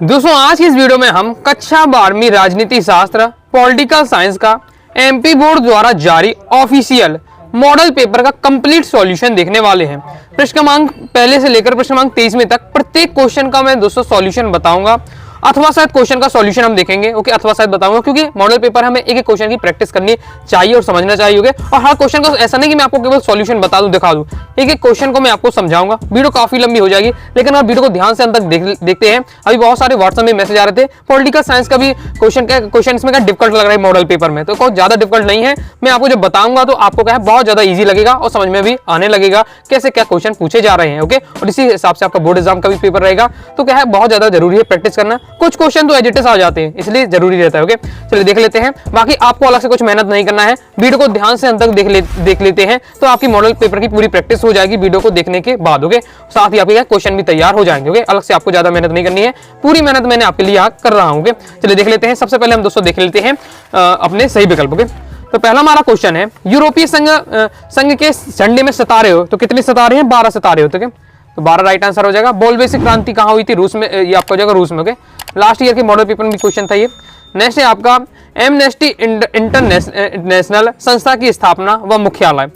दोस्तों आज की इस वीडियो में हम कक्षा 12वीं राजनीति शास्त्र पॉलिटिकल साइंस का एमपी बोर्ड द्वारा जारी ऑफिशियल मॉडल पेपर का कंप्लीट सॉल्यूशन देखने वाले हैं। प्रश्न क्रमांक पहले से लेकर प्रश्न क्रमांक 23 तक प्रत्येक क्वेश्चन का मैं दोस्तों सॉल्यूशन बताऊंगा, अथवा शायद क्वेश्चन का सॉल्यूशन हम देखेंगे। ओके, अथवा शायद बताऊंगा, क्योंकि मॉडल पेपर हमें एक एक क्वेश्चन की प्रैक्टिस करनी चाहिए और समझना चाहिए। और हर क्वेश्चन का ऐसा नहीं कि मैं आपको केवल सॉल्यूशन बता दूं, दिखा दूं, एक एक क्वेश्चन को मैं आपको समझाऊंगा। वीडियो काफी लंबी हो जाएगी, लेकिन आप वीडियो को ध्यान से अंत तक देखते हैं। अभी बहुत सारे व्हाट्सएप में मैसेज आ रहे थे पॉलिटिकल साइंस का भी क्वेश्चन इसमें क्या डिफिकल्ट लग रहा है मॉडल पेपर में, तो बहुत ज्यादा डिफिकल्ट नहीं है। मैं आपको जब बताऊंगा तो आपको क्या है बहुत ज्यादा ईजी लगेगा और समझ में भी आने लगेगा कैसे क्या क्वेश्चन पूछे जा रहे हैं। ओके, और इसी हिसाब से आपका बोर्ड एग्जाम का भी पेपर रहेगा, तो क्या है बहुत ज्यादा जरूरी है प्रैक्टिस करना। कुछ क्वेश्चन तो एजिटेस आ जाते हैं, इसलिए जरूरी रहता है। ओके, चलिए देख लेते हैं। बाकी आपको अलग से कुछ मेहनत नहीं करना है, वीडियो को ध्यान से अंत तक देख लेते हैं तो आपकी मॉडल पेपर की पूरी प्रैक्टिस हो जाएगी वीडियो को देखने के बाद। ओके, साथ ही आपके क्वेश्चन भी तैयार हो जाएंगे। ओके, अलग से आपको ज्यादा मेहनत नहीं करनी है, पूरी मेहनत मैंने आपके लिए यहाँ कर रहा हूँ। ओके, चलिए देख लेते हैं। सबसे पहले हम दोस्तों देख लेते हैं अपने सही विकल्प। ओके, तो पहला हमारा क्वेश्चन है यूरोपीय संघ के झंडे में सितारे हो तो कितने सितारे हैं? 12 सितारे होते हैं, तो 12 राइट आंसर हो जाएगा। बोल्शेविक क्रांति कहाँ हुई थी? रूस में, ये आपका हो जाएगा रूस में। ओके, लास्ट ईयर के मॉडल पेपर में भी क्वेश्चन था ये। नेक्स्ट है आपका एमनेस्टी इंटरनेशनल संस्था की स्थापना व मुख्यालय,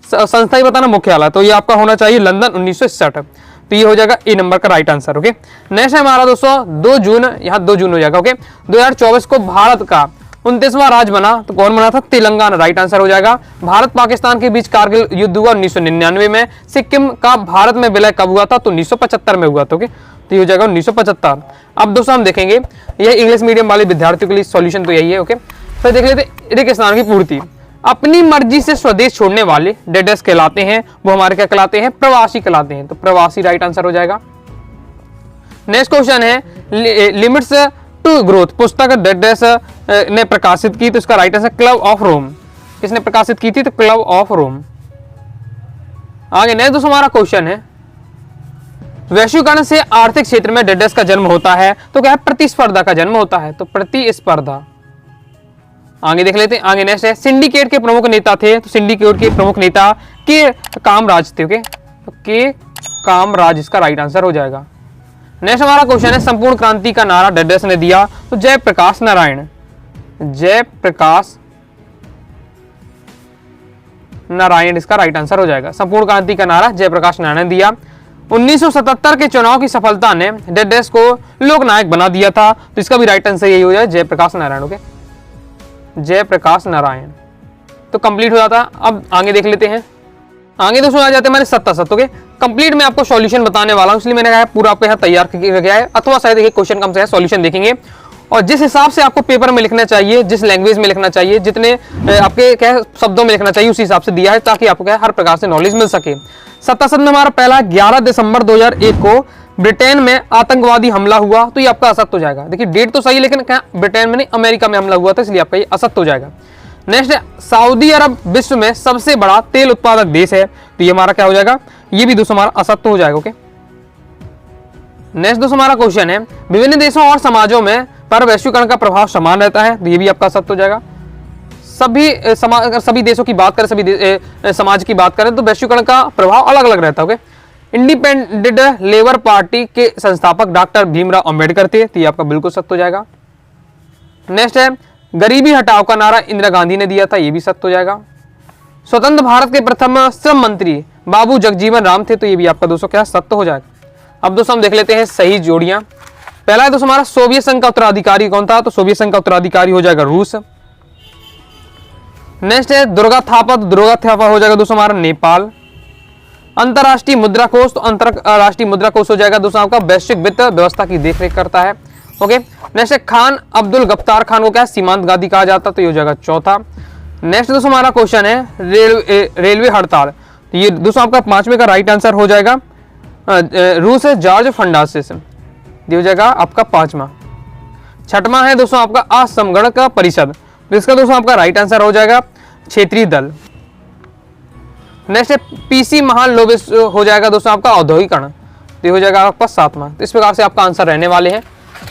संस्था ही बताना मुख्यालय, तो ये आपका होना चाहिए लंदन 1960, तो ये हो जाएगा ए नंबर का राइट आंसर। ओके, नेक्स्ट है हमारा दोस्तों 2 जून, यहाँ 2 जून हो जाएगा। ओके, 2024 को भारत का 29वां राज्य बना, तो कौन बना था? तेलंगाना, राइट आंसर हो जाएगा। भारत पाकिस्तान के बीच कारगिल युद्ध हुआ 1999 में। सिक्किम का भारत में विलय कब हुआ था? तो 1975 में हुआ था। ओके, तो ये हो जाएगा 1975। अब दोस्तों हम देखेंगे यह इंग्लिश मीडियम वाले विद्यार्थियों के लिए सॉल्यूशन तो यही है। ओके, फिर देख लेते ऋक स्नान की पूर्ति। अपनी मर्जी से स्वदेश छोड़ने वाले डेडस कहलाते हैं, वो हमारे क्या कहलाते हैं? प्रवासी कहलाते हैं, तो प्रवासी राइट आंसर हो जाएगा। नेक्स्ट क्वेश्चन है लिमिट्स टू ग्रोथ पुस्तक डेडस ने प्रकाशित की, तो इसका right answer club of Rome. किसने प्रकाशित की थी? तो क्लब ऑफ रोम। आगे नेक्स्ट दोस्तों हमारा क्वेश्चन है वैश्वीकरण से आर्थिक क्षेत्र में डेडस का जन्म होता है, तो क्या है? प्रतिस्पर्धा का जन्म होता है, तो प्रतिस्पर्धा। आगे देख लेते हैं। आगे नेक्स्ट है सिंडिकेट के प्रमुख नेता थे, तो सिंडिकेट के प्रमुख नेता के कामराज थे। ओके, तो के कामराज इसका राइट आंसर हो जाएगा। नेक्स्ट हमारा क्वेश्चन है संपूर्ण क्रांति का नारा डेडस ने दिया, तो जयप्रकाश नारायण, जयप्रकाश नारायण इसका राइट आंसर हो जाएगा। संपूर्ण क्रांति का नारा जयप्रकाश नारायण ने दिया। 1977 के चुनाव की सफलता ने डेडस को लोकनायक बना दिया था, तो इसका भी राइट आंसर यही हो जाए जयप्रकाश नारायण। ओके, जयप्रकाश नारायण, तो कंप्लीट हो जाता। अब आगे देख लेते हैं। आगे दोस्तों आ जाते हैं हमारे 7 ओके, कंप्लीट मैं आपको सॉल्यूशन बताने वाला हूं, इसलिए मैंने कहा पूरा आपको यहाँ तैयार किया गया है, अथवा शायद एक क्वेश्चन कम से सॉल्यूशन देखेंगे और जिस हिसाब से आपको पेपर में लिखना चाहिए, जिस लैंग्वेज में लिखना चाहिए, जितने आपके क्या शब्दों में लिखना चाहिए, उसी हिसाब से दिया है, ताकि आपको क्या हर प्रकार से नॉलेज मिल सके। 7 में हमारा पहला 11 दिसंबर 2001 को ब्रिटेन में आतंकवादी हमला हुआ, तो ये आपका असत्य हो जाएगा। देखिए डेट तो सही, लेकिन क्या ब्रिटेन में नहीं, अमेरिका में हमला हुआ था, इसलिए आपका ये असत्य हो जाएगा। नेक्स्ट है सऊदी अरब विश्व में सबसे बड़ा तेल उत्पादक देश है, तो ये हमारा क्या हो जाएगा? ये भी दोस्तों हमारा असत्य हो जाएगा। ओके, नेक्स्ट दोस्तों हमारा क्वेश्चन है विभिन्न देशों और समाजों में पर वैश्वीकरण का प्रभाव समान रहता है, तो ये भी आपका असत्य हो जाएगा। सभी देशों की बात करें, सभी समाज की बात करें, तो वैश्वीकरण का प्रभाव अलग अलग रहता है। ओके, इंडिपेंडेंट लेबर पार्टी के संस्थापक डॉक्टर भीमराव अंबेडकर थे, तो ये आपका बिल्कुल सत्य हो जाएगा। नेक्स्ट है गरीबी हटाओ का नारा इंदिरा गांधी ने दिया था, ये भी सत्य हो जाएगा। स्वतंत्र भारत के प्रथम श्रम मंत्री बाबू जगजीवन राम थे, तो ये भी आपका दोस्तों क्या सत्य हो जाएगा। अब दोस्तों हम देख लेते हैं सही जोड़ियां। पहला है दोस्तों हमारा सोवियत संघ का उत्तराधिकारी कौन था? तो सोवियत संघ का उत्तराधिकारी हो जाएगा रूस। नेक्स्ट है दुर्गा थापा, तो दुर्गा थापा हो जाएगा दोस्तों हमारा नेपाल। अंतरराष्ट्रीय मुद्रा कोष, तो अंतरराष्ट्रीय मुद्रा कोष हो जाएगा दोस्तों आपका वैश्विक वित्त व्यवस्था की देखरेख करता है। ओके, नेक्स्ट है खान अब्दुल गफ्तार खान को क्या सीमांत गांधी कहा जाता, तो ये हो जाएगा चौथा। नेक्स्ट दोस्तों हमारा क्वेश्चन है रेलवे हड़ताल, तो ये दोस्तों आपका 5वें का राइट आंसर हो जाएगा रूस है जॉर्ज फर्नांडिस, ये हो जाएगा आपका 5वां। 6वां है दोस्तों आपका असमगण का परिषद, तो इसका दोस्तों आपका राइट आंसर हो जाएगा क्षेत्रीय दल। नेक्स्ट है पीसी महालनोबिस हो जाएगा दोस्तों आपका औद्योगिकरण, तो ये हो जाएगा आपका 7वां। तो इस प्रकार से आपका आंसर रहने वाले हैं,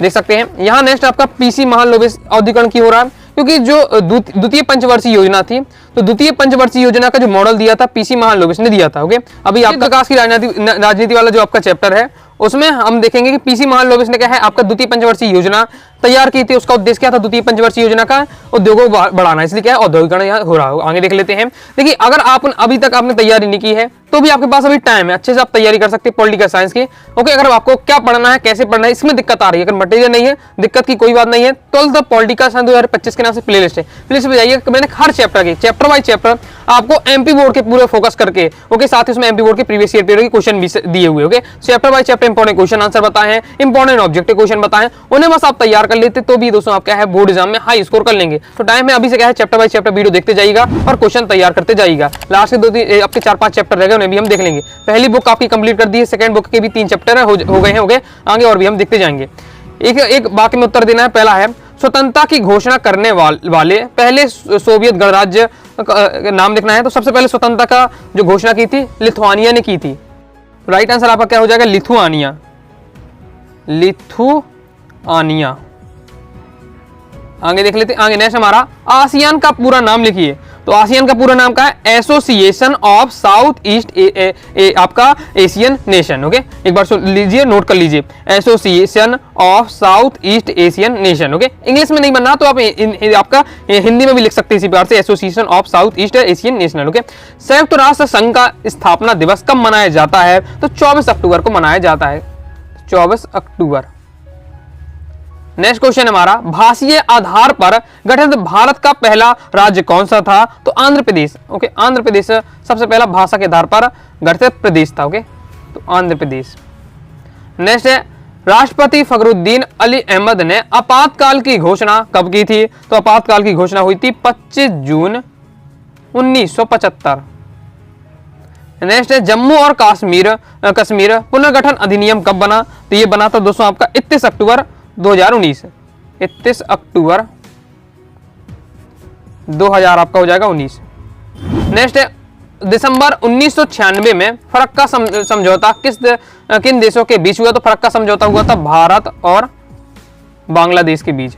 देख सकते हैं। यहाँ नेक्स्ट आपका पीसी महालनोबिस औद्योगिकरण क्यों हो रहा है? क्योंकि जो द्वितीय पंचवर्षीय योजना थी, तो द्वितीय पंचवर्षीय योजना का जो मॉडल दिया था पीसी महालनोबिस ने दिया था। ओके, अभी आपका विकास की राजनीति वाला जो आपका चैप्टर है उसमें हम देखेंगे कि पीसी महाल लोबिस ने क्या है आपका द्वितीय पंचवर्षीय योजना तैयार की थी। उसका उद्देश्य क्या था द्वितीय पंचवर्षीय योजना का? उद्योगों को बढ़ाना, इसलिए क्या है औद्योगिकरण यहाँ हो रहा है। आगे देख लेते हैं। देखिए अगर आप अभी तक आपने तैयारी नहीं की है तो भी आपके पास अभी टाइम है, अच्छे से आप तैयारी कर सकते हैं पॉलिटिकल साइंस की। ओके, अगर आपको क्या पढ़ना है, कैसे पढ़ना है, इसमें दिक्कत आ रही है, अगर मटेरियल नहीं है, दिक्कत की कोई बात नहीं है। 12th पॉलिटिकल साइंस 2025 के नाम से प्लेलिस्ट है, प्लेलिस्ट पे जाइए। मैंने हर चैप्टर की चैप्टर बाय चैप्टर आपको एमपी बोर्ड के पूरे फोकस करके, ओके, साथ ही उसमें एमपी बोर्ड के प्रीवियस ईयर पेपर के क्वेश्चन भी दिए हुए, okay, chapter by chapter important question answer बताए हैं, इंपॉर्टेंट ऑब्जेक्टिव क्वेश्चन बताए हैं, उन्हें बस आप तैयार कर लेते तो भी दोस्तों आप क्या है बोर्ड एग्जाम में हाई स्कोर कर लेंगे। तो टाइम है अभी से क्या है चैप्टर बाय चैप्टर वीडियो देखते जाइएगा और क्वेश्चन तैयार करते जाइएगा। लास्ट के आपके 4-5 चैप्टर रह गए, उन्हें भी हम देख लेंगे। पहली बुक आपकी कंप्लीट कर दी है, सेकंड बुक के भी 3 चैप्टर हो गए हैं, ओके, आगे और भी हम देखते जाएंगे। एक बाकी में उत्तर देना है। पहला है स्वतंत्रता की घोषणा करने वाले पहले सोवियत गणराज्य नाम लिखना है। तो सबसे पहले स्वतंत्रता का जो घोषणा की थी लिथुआनिया ने की थी। राइट आंसर आपका क्या हो जाएगा? लिथुआनिया। लिथुआनिया। आगे देख लेते हैं। आगे नेक्स्ट हमारा आसियान का पूरा नाम लिखिए। तो आसियान का पूरा नाम क्या है? एसोसिएशन ऑफ साउथ ईस्ट आपका एशियन नेशन। ओके, एक बार सुन लीजिए, नोट कर लीजिए, association of south east Asian nation. Okay, English में नहीं बनना तो आप आपका हिंदी में भी लिख सकते हैं इसी प्रकार से, association of south east Asian national. Okay, संयुक्त राष्ट्र संघ का स्थापना दिवस कब मनाया जाता है? तो 24 अक्टूबर को मनाया जाता है, 24 अक्टूबर। नेक्स्ट क्वेश्चन हमारा भाषीय आधार पर गठित भारत का पहला राज्य कौन सा था? तो आंध्र प्रदेश। ओके, आंध्र प्रदेश सबसे पहला भाषा के आधार पर गठित प्रदेश था। ओके, तो आंध्र प्रदेश। नेक्स्ट है राष्ट्रपति फखरुद्दीन अली अहमद ने आपातकाल की घोषणा कब की थी? तो आपातकाल की घोषणा हुई थी 25 जून 1975। नेक्स्ट है जम्मू और कश्मीर पुनर्गठन अधिनियम कब बना? तो ये बना था दोस्तों आपका 31 अक्टूबर 2019। 31 अक्टूबर 2000 आपका हो जाएगा 19। नेक्स्ट है दिसंबर 1996 में फरक का समझौता किन देशों के बीच हुआ? तो फरक का समझौता हुआ था भारत और बांग्लादेश के बीच।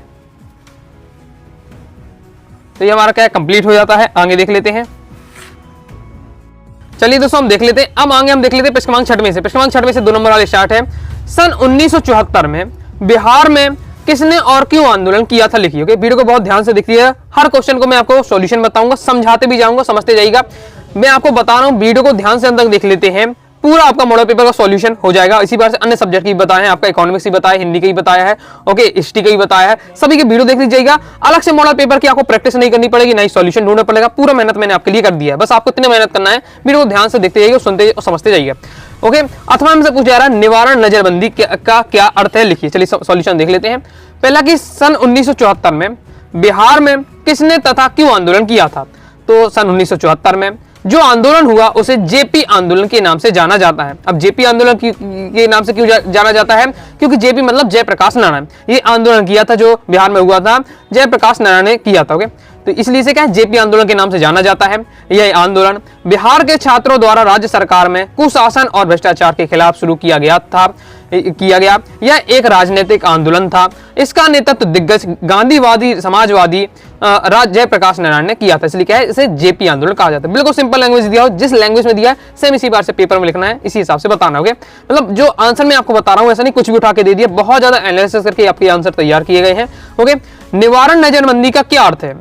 तो ये हमारा क्या कंप्लीट हो जाता है। आगे देख लेते हैं। चलिए दोस्तों हम देख लेते हैं। अब आगे हम देख लेते हैं प्रश्न क्रमांक 6 में से। प्रश्न क्रमांक 6 में से 2 नंबर वाले स्टार्ट है। सन 1974 में बिहार में किसने और क्यों आंदोलन किया था? लिखिए। ओके, वीडियो को बहुत ध्यान से देखिए, हर क्वेश्चन को मैं आपको सॉल्यूशन बताऊंगा, समझाते भी जाऊंगा, समझते जाइएगा। मैं आपको बता रहा हूं, वीडियो को ध्यान से अंत तक देख लेते हैं, पूरा आपका मॉडल पेपर का सॉल्यूशन हो जाएगा। इसी बार से अन्य सब्जेक्ट की बताया है, आपका इकोनॉमिक्स की बताया, हिंदी का ही बताया है, ओके, हिस्ट्री का ही बताया है, सभी की वीडियो देख लीजिएगा। अलग से मॉडल पेपर की आपको प्रैक्टिस नहीं करनी पड़ेगी, नहीं सॉल्यूशन ढूंढना पड़ेगा, पूरा मेहनत मैंने आपके लिए कर दिया है। बस आपको इतनी मेहनत करना है, वीडियो को ध्यान से देखते जाइए, सुनते और समझते जाइए। ओके, अथवा हमसे पूछा जा रहा है निवारण नजरबंदी का क्या अर्थ है? लिखिए। चलिए सॉल्यूशन देख लेते हैं। पहला कि सन 1974 में बिहार में किसने तथा क्यों आंदोलन किया था? तो सन 1974 में जो आंदोलन हुआ उसे जेपी आंदोलन के नाम से जाना जाता है। अब जेपी आंदोलन के नाम से क्यों जाना जाता है? क्योंकि जेपी मतलब जयप्रकाश नारायण, ये आंदोलन किया था जो बिहार में हुआ था, जयप्रकाश नारायण ने किया था। ओके, तो इसलिए से क्या है जेपी आंदोलन के नाम से जाना जाता है। यह आंदोलन बिहार के छात्रों द्वारा राज्य सरकार में कुशासन और भ्रष्टाचार के खिलाफ शुरू किया गया। यह एक राजनीतिक आंदोलन था। इसका नेतृत्व दिग्गज गांधीवादी समाजवादी जयप्रकाश नारायण ने किया था, इसलिए क्या है इसे जेपी आंदोलन कहा जाता है। बिल्कुल सिंपल लैंग्वेज दिया हो, जिस लैंग्वेज में दिया है सेम इसी बार से पेपर में लिखना है, इसी हिसाब से बताना। ओके, मतलब जो आंसर मैं आपको बता रहा हूँ ऐसा नहीं कुछ भी उठा के दे दिया, बहुत ज्यादा एनालिसिस करके आपके आंसर तैयार किए गए हैं। ओके, निवारण नजरबंदी का क्या अर्थ है?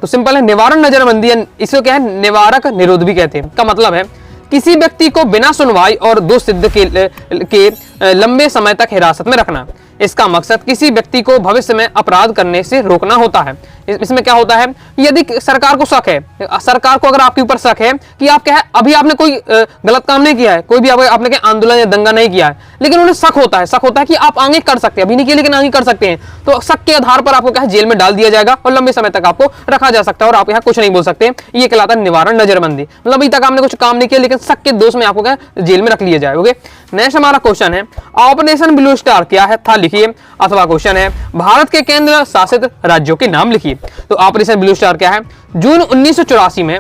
तो सिंपल है, निवारण नजरबंदी, इसको क्या है निवारक निरोध भी कहते हैं। का मतलब है किसी व्यक्ति को बिना सुनवाई और दोष सिद्ध के लंबे समय तक हिरासत में रखना। इसका मकसद किसी व्यक्ति को भविष्य में अपराध करने से रोकना होता है। इसमें क्या होता है, यदि सरकार को शक है, सरकार को अगर आपके ऊपर शक है कि आप क्या है अभी आपने कोई गलत काम नहीं किया है, कोई भी आपने क्या आंदोलन या दंगा नहीं किया है, लेकिन उन्हें शक होता है कि आप आगे कर सकते हैं, अभी नहीं किया लेकिन आगे कर सकते हैं, तो शक के आधार पर आपको क्या है जेल में डाल दिया जाएगा और लंबे समय तक आपको रखा जा सकता है और आप यहाँ कुछ नहीं बोल सकते। ये कहलाता है निवारण नजरबंदी। मतलब अभी तक आपने कुछ काम नहीं किया लेकिन शक के दोष में आपको क्या जेल में रख लिया जाए। ओके, नेक्स्ट हमारा क्वेश्चन है ऑपरेशन ब्लू स्टार क्या है था? लिखिए। अथवा क्वेश्चन है भारत के केंद्र शासित राज्यों के नाम लिखिए। तो ऑपरेशन ब्लू स्टार क्या है? जून 1984 में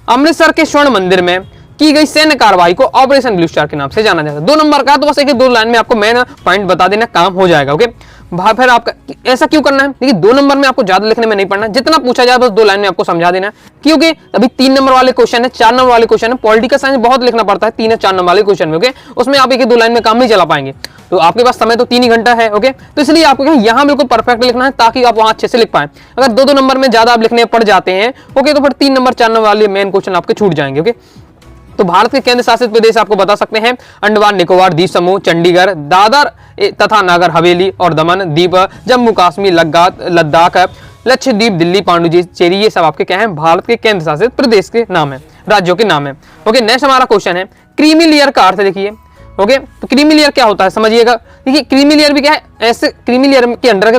अमृतसर के स्वर्ण मंदिर में की गई सैन्य कार्रवाई को ऑपरेशन ब्लू स्टार के नाम से जाना जाता है। 2 नंबर का तो बस एक 2 लाइन में आपको मेन पॉइंट बता देना, काम हो जाएगा। ओके, फिर आपका ऐसा क्यों करना है? देखिए 2 नंबर में आपको ज्यादा लिखने में नहीं पड़ना, जितना पूछा जाए बस 2 लाइन में आपको समझा देना है, क्योंकि अभी 3 नंबर वाले क्वेश्चन है, 4 नंबर वाले क्वेश्चन है, पॉलिटिकल साइंस बहुत लिखना पड़ता है 3 या 4 नंबर वाले क्वेश्चन में। ओके, उसमें आप 1-2 लाइन में काम नहीं चला पाएंगे, तो आपके पास समय तो 3 ही घंटा है। ओके, तो इसलिए आपको यहाँ बिल्कुल परफेक्ट लिखना है ताकि आप वहां अच्छे से लिख पाए। अगर 2-2 नंबर में ज्यादा आप लिखने पड़ जाते हैं, ओके, तो फिर 3 नंबर 4 नंबर वाले मेन क्वेश्चन आपके छूट जाएंगे। ओके, तो भारत के केंद्र शासित प्रदेश आपको बता सकते हैं अंडमान निकोबार द्वीप समूह, चंडीगढ़, दादर तथा नागर हवेली और दमन द्वीप, जम्मू कश्मीर, लद्दाख, लक्षद्वीप, दिल्ली, पांडुचेरी, ये सब आपके क्या है? भारत के केंद्र शासित प्रदेश के नाम है, राज्यों के नाम है। ओके, नेक्स्ट हमारा क्वेश्चन है क्रीमी लेयर का अर्थ देखिए। ओके, तो क्रीमी लेयर क्या होता है समझिएगा। देखिए क्रीमी लेयर भी क्या है? ऐसे क्रीमी लेयर के अंडर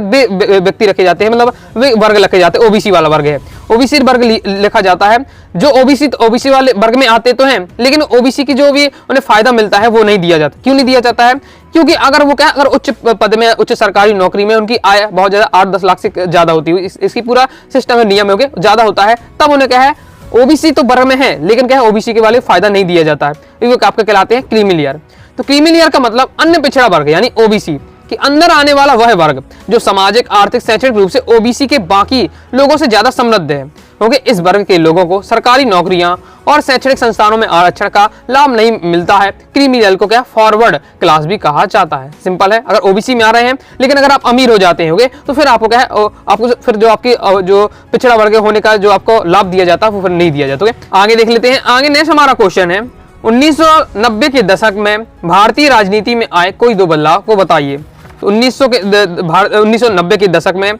व्यक्ति रखे जाते हैं, मतलब वे वर्ग रखे जाते हैं। ओबीसी वाला वर्ग है, ओबीसी वर्ग लिखा जाता है। जो ओबीसी वाले वर्ग में आते तो हैं, लेकिन ओबीसी की जो भी उन्हें फायदा मिलता है वो नहीं दिया जाता। क्यों नहीं दिया जाता है? क्योंकि अगर वो क्या, अगर उच्च पद में, उच्च सरकारी नौकरी में उनकी आय बहुत ज्यादा 8-10 लाख से ज्यादा होती है, इसकी पूरा सिस्टम है, नियम है, ज्यादा होता है, तब उन्हें क्या है? ओबीसी तो वर्ग में है, लेकिन क्या है? ओबीसी के वाले फायदा नहीं दिया जाता है, क्योंकि आपके कहलाते हैं क्रीमी लेयर। तो क्रीमी लेयर का मतलब अन्य पिछड़ा वर्ग यानी ओबीसी के अंदर आने वाला वह वर्ग जो सामाजिक, आर्थिक, शैक्षणिक रूप से ओबीसी के बाकी लोगों से ज्यादा समृद्ध है। ओके, इस वर्ग के लोगों को सरकारी नौकरियां और शैक्षणिक संस्थानों में आरक्षण का लाभ नहीं मिलता है। क्रीमी लेयर को क्या फॉरवर्ड क्लास भी कहा जाता है। सिंपल है, अगर ओबीसी में आ रहे हैं लेकिन अगर आप अमीर हो जाते हैं तो फिर आपको क्या है? आपको फिर जो आपकी जो पिछड़ा वर्ग होने का जो आपको लाभ दिया जाता है वो फिर नहीं दिया जाता। आगे देख लेते हैं। आगे नेक्स्ट हमारा क्वेश्चन है 1990 के दशक में भारतीय राजनीति में आए कोई 2 बदलाव को बताइए। तो 1990 के दशक में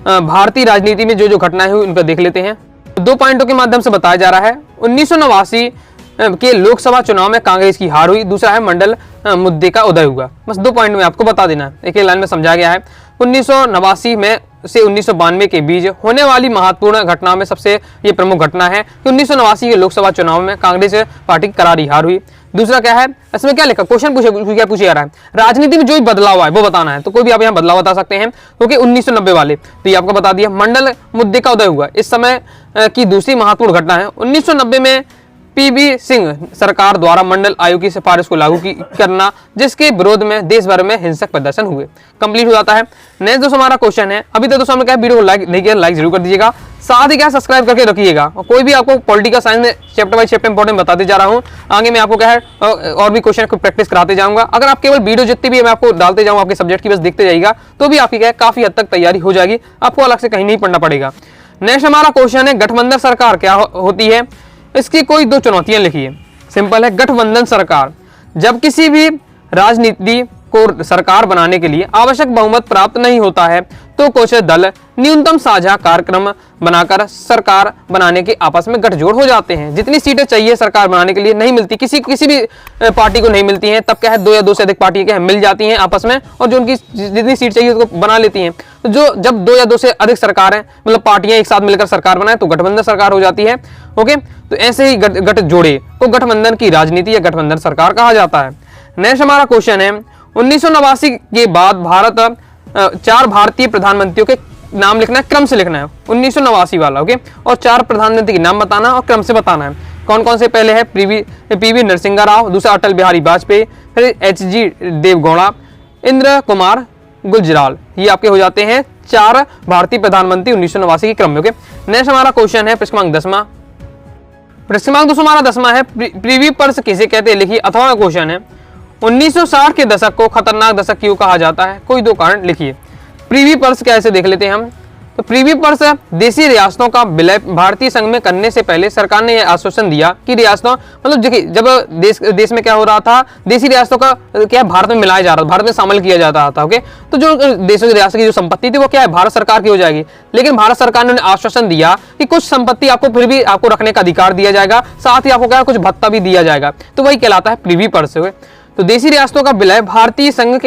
भारतीय राजनीति में जो घटनाएं हुई उनको देख लेते हैं। 2 पॉइंटों के माध्यम से बताया जा रहा है। 1989 के लोकसभा चुनाव में कांग्रेस की हार हुई, दूसरा है मंडल मुद्दे का उदय हुआ। बस 2 पॉइंट में आपको बता देना है, एक लाइन में समझा गया है। 1989 में से 1992 के बीच होने वाली महत्वपूर्ण घटना में सबसे ये प्रमुख घटना है कि 1989 के लोकसभा चुनाव में कांग्रेस पार्टी की करारी हार हुई। दूसरा क्या है? इसमें क्या लिखा? क्वेश्चन पूछे जा रहा है, राजनीति में जो भी बदलाव आए वो बताना है। तो कोई भी आप यहाँ बदलाव बता सकते हैं, क्योंकि 1990 वाले तो ये आपको बता दिया। मंडल मुद्दे का उदय हुआ, इस समय की दूसरी महत्वपूर्ण घटना है। 1990 में पीबी सिंह सरकार द्वारा मंडल आयोग की सिफारिश को लागू करना, जिसके विरोध में देश भर में हिंसक प्रदर्शन हुए। कंप्लीट हो जाता है। नेक्स्ट दोस्तों हमारा क्वेश्चन है, अभी तक दोस्तों हमने क्या वीडियो को लाइक नहीं किया, लाइक जरूर कर दीजिएगा, साथ ही क्या सब्सक्राइब करके रखिएगा। और कोई भी आपको पॉलिटिकल साइंस में चैप्टर बाय चैप्टर इंपॉर्टेंट बताते जा रहा हूँ। आगे मैं आपको क्या है और भी क्वेश्चन को प्रैक्टिस कराते जाऊंगा। अगर आप केवल वीडियो जितनी भी मैं आपको डालते जाऊँ आपके सब्जेक्ट की, बस देखते जाइएगा तो भी आपकी क्या है काफी हद तक तैयारी हो जाएगी, आपको अलग से कहीं नहीं पढ़ना पड़ेगा। नेक्स्ट हमारा क्वेश्चन है, गठबंधन सरकार क्या होती है? इसकी कोई 2 चुनौतियां लिखिए। सिंपल है, गठबंधन सरकार जब किसी भी राजनीति को सरकार बनाने के लिए आवश्यक बहुमत प्राप्त नहीं होता है तो कुछ दल न्यूनतम साझा कार्यक्रम बनाकर सरकार बनाने के आपस में गठजोड़ हो जाते हैं। जितनी सीटें चाहिए सरकार बनाने के लिए नहीं मिलती, किसी भी पार्टी को नहीं मिलती हैं, तब क्या है 2 या 2 से अधिक पार्टी क्या है मिल जाती हैं आपस में, और जो उनकी जितनी सीट चाहिए उसको बना लेती हैं। तो जब 2 या 2 से अधिक सरकार है, मतलब पार्टियां एक साथ मिलकर सरकार बनाए तो गठबंधन सरकार हो जाती है। ओके, तो ऐसे ही गठजोड़े को गठबंधन की राजनीति या गठबंधन सरकार कहा जाता है। नेक्स्ट हमारा क्वेश्चन है, 1989 के बाद भारत 4 भारतीय प्रधानमंत्रियों के नाम लिखना है, क्रम से लिखना है 1989 वाला। ओके, और 4 प्रधानमंत्री के नाम बताना और क्रम से बताना है। कौन कौन से? पहले है पीवी नरसिंह राव, दूसरा अटल बिहारी वाजपेयी, फिर HG देवगौड़ा, इंद्र कुमार गुजराल। ये आपके हो जाते हैं 4 भारतीय प्रधानमंत्री 1989 के क्रम में। ओके, नेक्स्ट हमारा क्वेश्चन है प्रश्न क्रमांक 10वां। प्रश्न क्रमांक 10वां है, प्रीवी पर्स किसे कहते हैं? लिखिए। अथवा क्वेश्चन है, 1960 के दशक को खतरनाक दशक क्यों कहा जाता है? कोई 2 कारण लिखिए। प्रीवी पर्स कैसे देख लेते हैं हम। तो प्रीवी पर्स देशी रियासतों का विलय भारतीय संघ में करने से पहले सरकार ने यह आश्वासन दिया कि रियासतों, मतलब जब देश में क्या हो रहा था, देशी रियासतों का क्या भारत में मिलाया जा रहा था, भारत में शामिल किया जाता था। ओके, तो जो देशों की रियासत की जो संपत्ति थी वो क्या है भारत सरकार की हो जाएगी। लेकिन भारत सरकार ने आश्वासन दिया कि कुछ संपत्ति आपको फिर भी आपको रखने का अधिकार दिया जाएगा, साथ ही आपको क्या कुछ भत्ता भी दिया जाएगा। तो वही कहलाता है प्रीवी पर्स। तो देशी रियासतों का विलय भारतीय संघ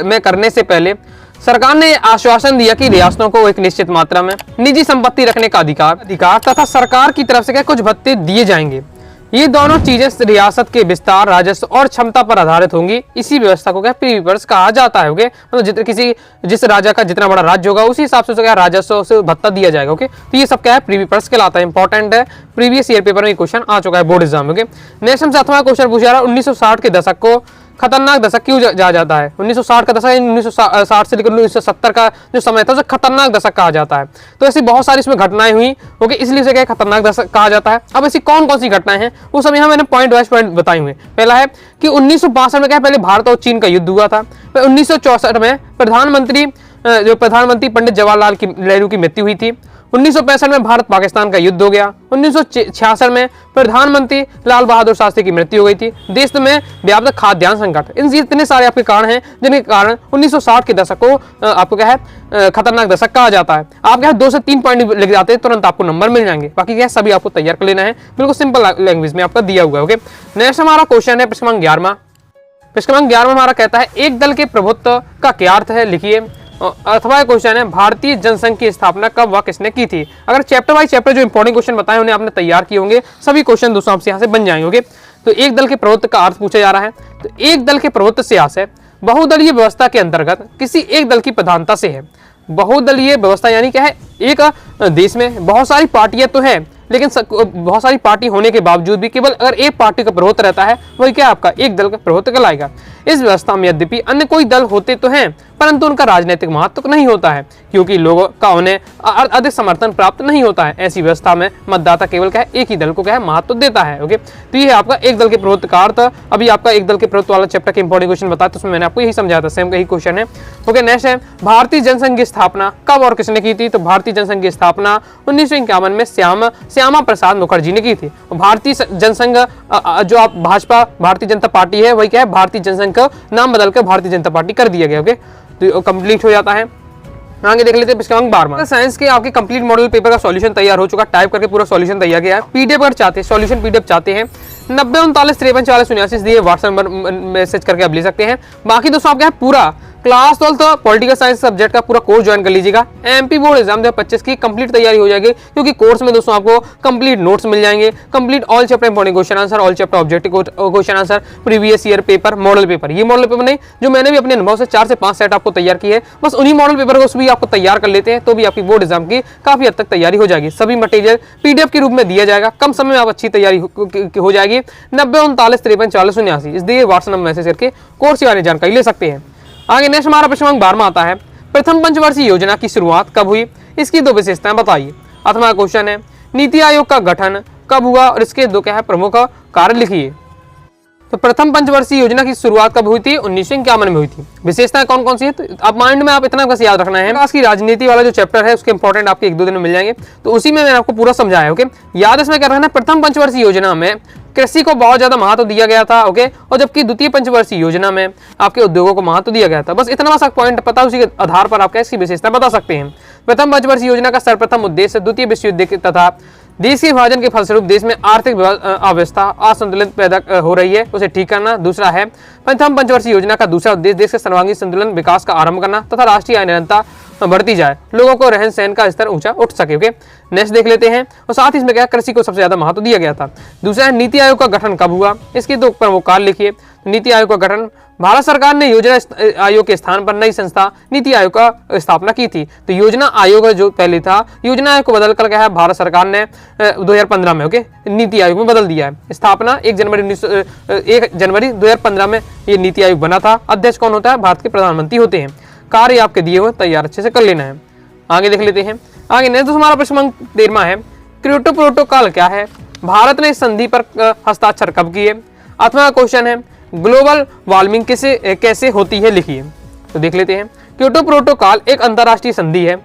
में करने से पहले सरकार ने आश्वासन दिया कि रियासतों को एक निश्चित मात्रा में निजी संपत्ति रखने का अधिकार तथा सरकार की तरफ से क्या कुछ भत्ते दिए जाएंगे। ये दोनों चीजें रियासत के विस्तार, राजस्व और क्षमता पर आधारित होंगी। इसी व्यवस्था को क्या प्रीविपर्स कहा जाता है। ओके, मतलब जिस राजा का जितना बड़ा राज्य होगा उसी हिसाब से क्या राजस्व से भत्ता दिया जाएगा। ओके, तो ये सब क्या है प्रीविपर्स कहलाता है। इंपॉर्टेंट है, प्रीवियस ईयर पेपर में क्वेश्चन आ चुका है बोर्ड एग्जाम में। ओके, नेक्स्ट हम 7वां क्वेश्चन पूछा रहा है 1960 के दशक को खतरनाक दशक क्यों जा जाता है। 1960 का दशक 1960 से लेकर 1970 का जो समय था उसे खतरनाक दशक कहा जाता है। तो ऐसी बहुत सारी इसमें घटनाएं हुई। ओके, इसलिए इसे क्या खतरनाक दशक कहा जाता है। अब ऐसी कौन कौन सी घटनाएं हैं वो सब यहाँ मैंने पॉइंट वाइज पॉइंट बताए हुए। पहला है कि 1962 में क्या पहले भारत और चीन का युद्ध हुआ था। 1964 में प्रधानमंत्री पंडित जवाहरलाल नेहरू की मृत्यु हुई थी। 1965 में भारत पाकिस्तान का युद्ध हो गया। 1966 में प्रधानमंत्री लाल बहादुर शास्त्री की मृत्यु हो गई थी। देश में व्याप्त खाद्यान्न संकट, इन इतने सारे आपके कारण हैं जिनके कारण 1960 के दशक को आपको क्या है खतरनाक दशक कहा जाता है। आप क्या है 2 से 3 पॉइंट लिख जाते हैं तुरंत आपको नंबर मिल जाएंगे। बाकी क्या सभी आपको तैयार कर लेना है, बिल्कुल सिंपल लैंग्वेज में आपका दिया हुआ है। ओके, नेक्स्ट हमारा क्वेश्चन है प्रश्न 11। प्रश्न 11 हमारा कहता है एक दल के प्रभुत्व का क्या अर्थ है, लिखिए। अथवा क्वेश्चन है भारतीय जनसंघ की स्थापना कब व किसने की थी। अगर चैप्टर बाय चैप्टर जो इंपॉर्टेंट क्वेश्चन बताए उन्हें आपने तैयार किए होंगे, सभी क्वेश्चन दोस्तों आपसे यहाँ से बन जाएंगे। ओके, तो एक दल के प्रभुत्व का अर्थ पूछा जा रहा है। तो एक दल के प्रभुत्व से आशय है बहुदलीय व्यवस्था के अंतर्गत किसी एक दल की प्रधानता से है। बहुदलीय व्यवस्था यानी क्या है, एक देश में बहुत सारी पार्टियां तो है लेकिन बहुत सारी पार्टी होने के बावजूद भी केवल अगर एक पार्टी का प्रभुत्व रहता है वही क्या आपका एक दल का प्रभुत्व कहलाएगा। इस व्यवस्था में यद्यपि अन्य कोई दल होते तो हैं परंतु उनका राजनीतिक महत्व नहीं होता है क्योंकि लोगों का उन्हें अधिक समर्थन प्राप्त नहीं होता है। ऐसी व्यवस्था में मतदाता केवल क्या है एक ही दल को क्या है महत्व देता है। ओके, तो ये आपका एक दल के प्रभुत्व का अर्थ। अभी आपका एक दल के प्रभुत्व वाला चैप्टर के इंपॉर्टेंट क्वेश्चन बताया तो उसमें मैंने आपको यही समझाया था, सेम यही क्वेश्चन है। ओके, नेक्स्ट है भारतीय जनसंघ की स्थापना कब और किसने की थी। तो भारतीय जनसंघ की स्थापना 1951 में श्यामा प्रसाद मुखर्जी ने की थी। भारतीय जनसंघ जो आप भाजपा भारतीय जनता पार्टी है वही क्या है भारतीय जनसंघ का नाम बदलकर भारतीय जनता पार्टी कर दिया गया। ओके, तो कंप्लीट हो जाता है। आगे देख लेते हैं प्रश्न 12। साइंस के आपके कंप्लीट मॉडल पेपर का सॉल्यूशन तैयार हो चुका, टाइप करके पूरा सॉल्यूशन तैयार किया है। पीडीएफ अगर चाहते हैं सॉल्यूशन पीडीएफ चाहते हैं 90 39 53 40 79 दिए व्हाट्सएप नंबर मैसेज करके आप ले सकते हैं। बाकी दोस्तों आप क्या है पूरा क्लास 12 पॉलिटिकल साइंस सब्जेक्ट का पूरा कोर्स ज्वाइन कर लीजिएगा। एमपी बोर्ड एग्जाम 2025 की कंप्लीट तैयारी हो जाएगी क्योंकि कोर्स में दोस्तों आपको कंप्लीट नोट्स मिल जाएंगे, complete all chapter important question answer, all chapter objective question answer, previous year paper, model paper. ये मॉडल पेपर नहीं जो मैंने भी अपने अनुभव से 4 से 5 सेट आपको तैयार की है, बस उन्हीं मॉडल पेपर को भी आपको तैयार कर लेते हैं तो भी आपकी बोर्ड एग्जाम की काफी हद तक तैयारी हो जाएगी। सभी मटेरियल पीडीएफ के रूप में दिया जाएगा, कम समय में आप अच्छी तैयारी हो जाएगी। 90 39 53 40 79 दिए व्हाट्सएप नंबर मैसेज करके कोर्स की जानकारी ले सकते हैं। आगे नेक्स्ट हमारा प्रश्न 12 आता है प्रथम पंचवर्षीय योजना की शुरुआत कब हुई, इसकी 2 विशेषताएं बताइए। अथवा क्वेश्चन है नीति आयोग का गठन कब हुआ और इसके 2 क्या है प्रमुख कार्य लिखिए। तो प्रथम पंचवर्षीय योजना की शुरुआत कब हुई थी 1951 में हुई थी। विशेषताएं कौन कौन सी है तो आप माइंड में आप इतना बस याद रखना है। आज की राजनीति वाला जो चैप्टर है उसके इंपॉर्टेंट आपके 1-2 दिन में मिल जाएंगे तो उसी में मैंने आपको पूरा समझाया। ओके, याद इसमें क्या रखना है प्रथम पंचवर्षीय योजना में कृषि को बहुत ज्यादा महत्व दिया गया था। ओके, और जबकि द्वितीय पंचवर्षीय योजना में आपके उद्योगों को महत्व दिया गया था। बस इतना सा पॉइंट पता उसी के आधार पर आप इसकी विशेषता बता सकते हैं। प्रथम पंचवर्षीय योजना का सर्वप्रथम उद्देश्य द्वितीय विश्व युद्ध तथा देश के विभाजन के फलस्वरूप देश में आर्थिक अव्यवस्था असंतुलित पैदा हो रही है उसे ठीक करना। दूसरा है प्रथम पंचवर्षीय योजना का दूसरा उद्देश्य देश के सर्वांगीण संतुलन विकास का आरंभ करना तथा राष्ट्रीय आय निरंतरता बढ़ती जाए, लोगों को रहन सहन का स्तर ऊंचा उठ सके। ओके, नेक्स्ट देख लेते हैं। और साथ ही इसमें क्या कृषि को सबसे ज्यादा महत्व दिया गया था। दूसरा है नीति आयोग का गठन कब हुआ, इसके 2 प्रमुख कार्य लिखिए। नीति आयोग का गठन भारत सरकार ने योजना आयोग के स्थान पर नई संस्था नीति आयोग का स्थापना की थी। तो योजना आयोग जो पहले था योजना आयोग को बदलकर क्या है भारत सरकार ने 2015 में ओके नीति आयोग में बदल दिया है। स्थापना 1 जनवरी 2015 में ये नीति आयोग बना था। अध्यक्ष कौन होता है भारत के प्रधानमंत्री होते हैं। कार्य आपके दिए हुए तैयार अच्छे से कर लेना है। आगे देख लेते हैं। आगे नेक्स्ट हमारा प्रश्न 13वां है क्योटो प्रोटोकॉल क्या है, भारत ने इस संधि पर हस्ताक्षर कब किए। अथवा क्वेश्चन है ग्लोबल वार्मिंग कैसे होती है, लिखिए। तो देख लेते हैं। क्योटो प्रोटोकॉल एक अंतर्राष्ट्रीय संधि है